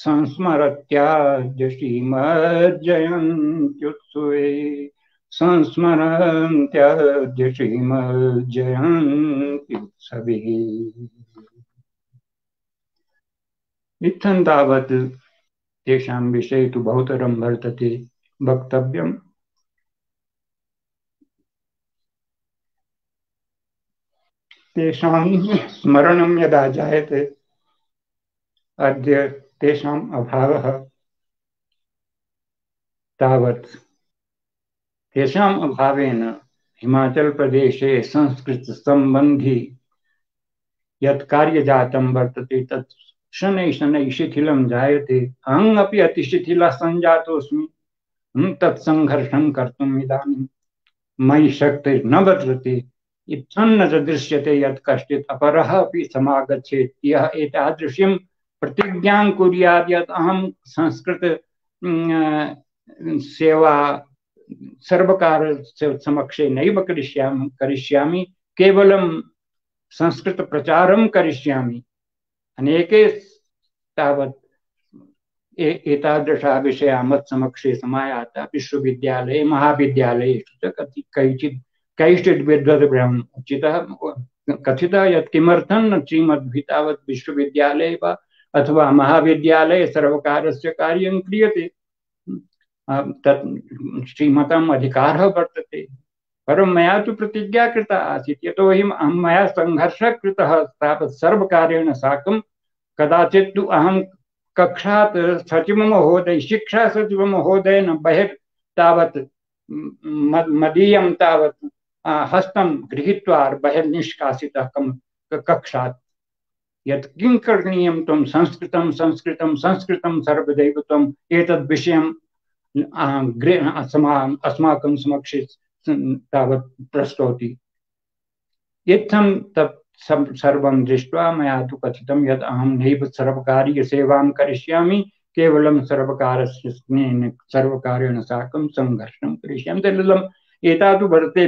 संस्मरत्याद्य श्रीमज्जयन्त्युत्सवे संस्मरन्त्याद्य श्रीमज्जयन्त्युत्सवे। इत्थं तावत् तेषां विषये तु बहुतरं वर्तते वक्तव्यम्। तेषां स्मरणं यदा जायते अद्य तेषाम् अभावः तावत् तेषाम् अभावेन हिमाचल प्रदेशे संस्कृत संबंधी यत् कार्य जातं वर्तते तत् शनैः शनैः शिथिलं जायते। अहम् अपि अतिशिथिलः सञ्जातोऽस्मि। तत्सङ्घर्षं कर्तुम् इदानीं मयि शक्तिर्न वर्तते। इत्थं न च दृश्यते यत् कश्चित् अपरः अपि समागच्छेत् यः एतादृशीं प्रतिज्ञां कुर्यात् यत् अहं संस्कृत सेवा सर्वकार समक्षे नैव करिष्यामि केवलं संस्कृत प्रचारं करिष्यामि। अनेके तावत् एतादृशाः विषयाः मत्समक्षे समायाताः विश्वविद्यालये महाविद्यालयेषु च कैश्चित् विद्वद्भ्याम् उचितः कथितः यत् किमर्थं न श्रीमद्भिः तावत् विश्वविद्यालये वा अथवा महाविद्यालये सर्वकारस्य कार्यं क्रियते तत् श्रीमताम् अधिकारः वर्तते। परं मया तु प्रतिज्ञा कृता आसीत् यतोहि मया सङ्घर्षः कृतः तावत् सर्वकारेण साकं। कदाचित् तु अहं कक्षात् सचिवमहोदय शिक्षा सचिवमहोदयेन बहिर् तावत् मदीयं तावत् हस्तं गृहीत्वा बहिर्निष्कासितः कक्षात्। यत् किं करणीयं त्वं संस्कृतं संस्कृतं संस्कृतं सर्वदैव त्वम् एतद् विषयं अस्माकं समक्षे तावत् प्रस्तौति। इत्थं सर्वं दृष्ट्वा मया तु कथितं यत् अहं नैव सर्वकारीयसेवां करिष्यामि, केवलं सर्वकारेण साकं संघर्षं करिष्यामि। तदनन्तरम् एता तु वर्तते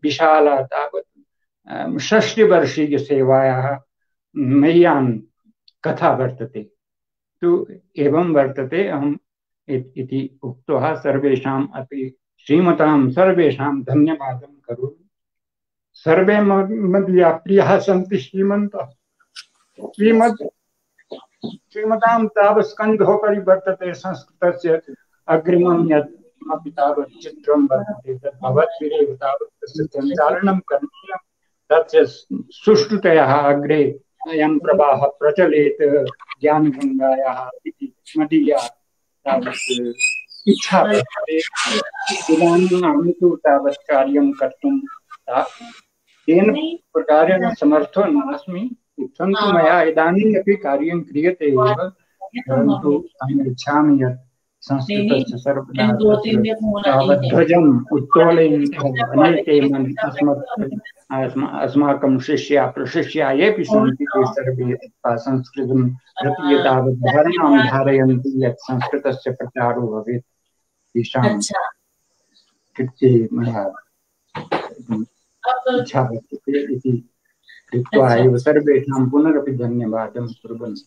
विशाला तावत् षष्टिवर्षीयसेवायाः मह्यान् कथा वर्तते। तु एवं वर्तते। अहम् इति उक्त्वा सर्वेषाम् अपि श्रीमतां सर्वेषां धन्यवादं करोमि। सर्वे मदीया प्रियाः सन्ति श्रीमन्तः। श्रीमतां तावत् स्कन्धोपरि वर्तते संस्कृतस्य अग्रिमं यत् किमपि तावत् चित्रं वर्तते तत् भवद्भिरेव तावत् तस्य सञ्चालनं करणीयं। तस्य सुष्ठुतया अग्रे अयं प्रवाहः प्रचलेत् ज्ञानगङ्गायाः इति मदीया तावत् इच्छा वर्तते। इदानीम् अहं तु तावत् कार्यं कर्तुं तेन प्रकारेण समर्थो नास्मि। इत्थन्तु मया इदानीमपि कार्यं क्रियते एव, परन्तु अहम् इच्छामि यत् संस्कृतस्य सर्वदा तावध्वजम् उत्तोलयन्तः अनेके अस्माकं शिष्या प्रशिष्या येऽपि सन्ति ते सर्वे संस्कृतं प्रति तावत् धारणां धारयन्ति यत् संस्कृतस्य प्रचारो भवेत्। तेषां कृते मया इच्छा वर्तते इति कृत्वा एव सर्वेषां पुनरपि धन्यवादं कुर्वन्ति।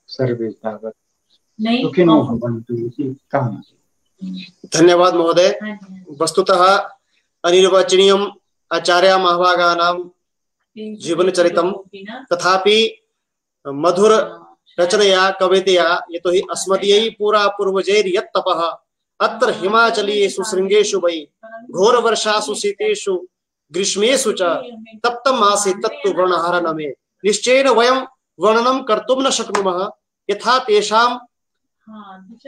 सर्वे तावत् सुखिनो भवन्तु इति कामये। धन्यवाद महोदय। वस्तुतः अनिर्वचनीयम् आचार्य महाभागानां जीवनचरितं, तथापि मधुर रचनया कवितया, यतोहि अस्मदीयै पुरा पूर्वजैर्यत् तपः अत्र हिमाचलीयेषु शृङ्गेषु वै घोरवर्षासु शीतेषु ग्रीष्मेषु च तप्तम् आसीत् तत्तु वर्णहार मे। निश्चयेन वयं वर्णनं कर्तुं न शक्नुमः यथा तेषां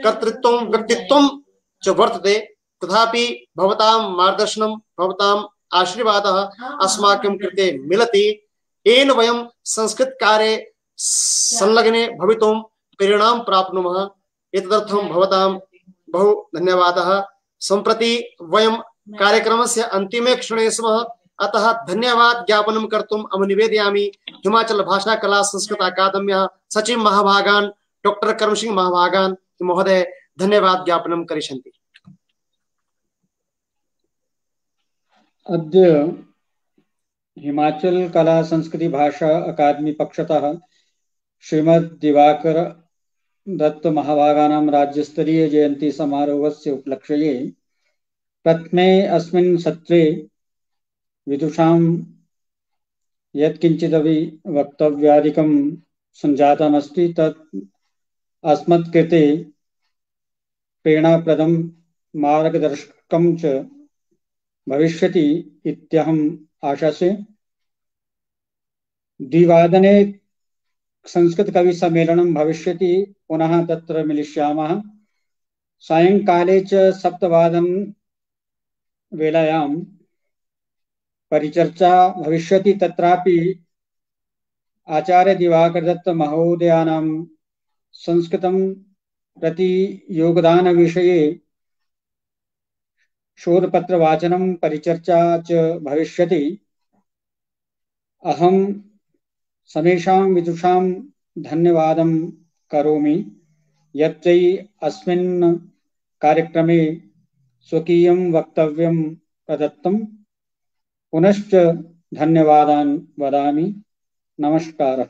कर्तृत्वं व्यक्तित्वं च वर्तते। तथापि भवतां मार्गदर्शनं, भवतां आशीर्वादः अस्माकं कृते मिलति। येन वयं संस्कृतकार्ये संलग्ने भवितुं प्रेरणां प्राप्नुमः। एतदर्थं भवतां बहु धन्यवादः। सम्प्रति वयं कार्यक्रमस्य अन्तिमे क्षणे स्मः, अतः धन्यवाद ज्ञापनं कर्तुम् अहं निवेदयामि हिमाचल भाषा कला संस्कृत अकादम्याः सचिव महाभागान् डॉक्टर कर्मसिंह महाभागान् महोदय धन्यवाद ज्ञापनं करिष्यन्ति। अद्य हिमाचल कला संस्कृति भाषा अकादमी पक्षतः श्रीमद् दिवाकर दत्त महाभागानां राज्यस्तरीय जयंती समारोहस्य उपलक्ष्ये प्रथमे अस्मिन् सत्रे विदुषां यत्किञ्चिदपि वक्तव्यादिकं सञ्जातमस्ति तत् अस्मत् कृते प्रेरणाप्रदं मार्गदर्शकं च भविष्यति इत्यहम् आशासे। द्विवादने संस्कृत कवि सम्मेलनं भविष्यति, पुनः तत्र मिलिष्यामः। सायंकाले च 7:00 वेलायां परिचर्चा भविष्यति। तत्रापि आचार्य दिवाकर दत्त महोदयानां संस्कृतं प्रति योगदान विषये शोधपत्र वाचनं परिचर्चा च भविष्यति। अहं समेषां विदुषां धन्यवादं करोमि यत् अस्मिन् कार्यक्रमे स्वकीयं वक्तव्यं प्रदत्तं। पुनश्च धन्यवादान् वदामि। नमस्कारः।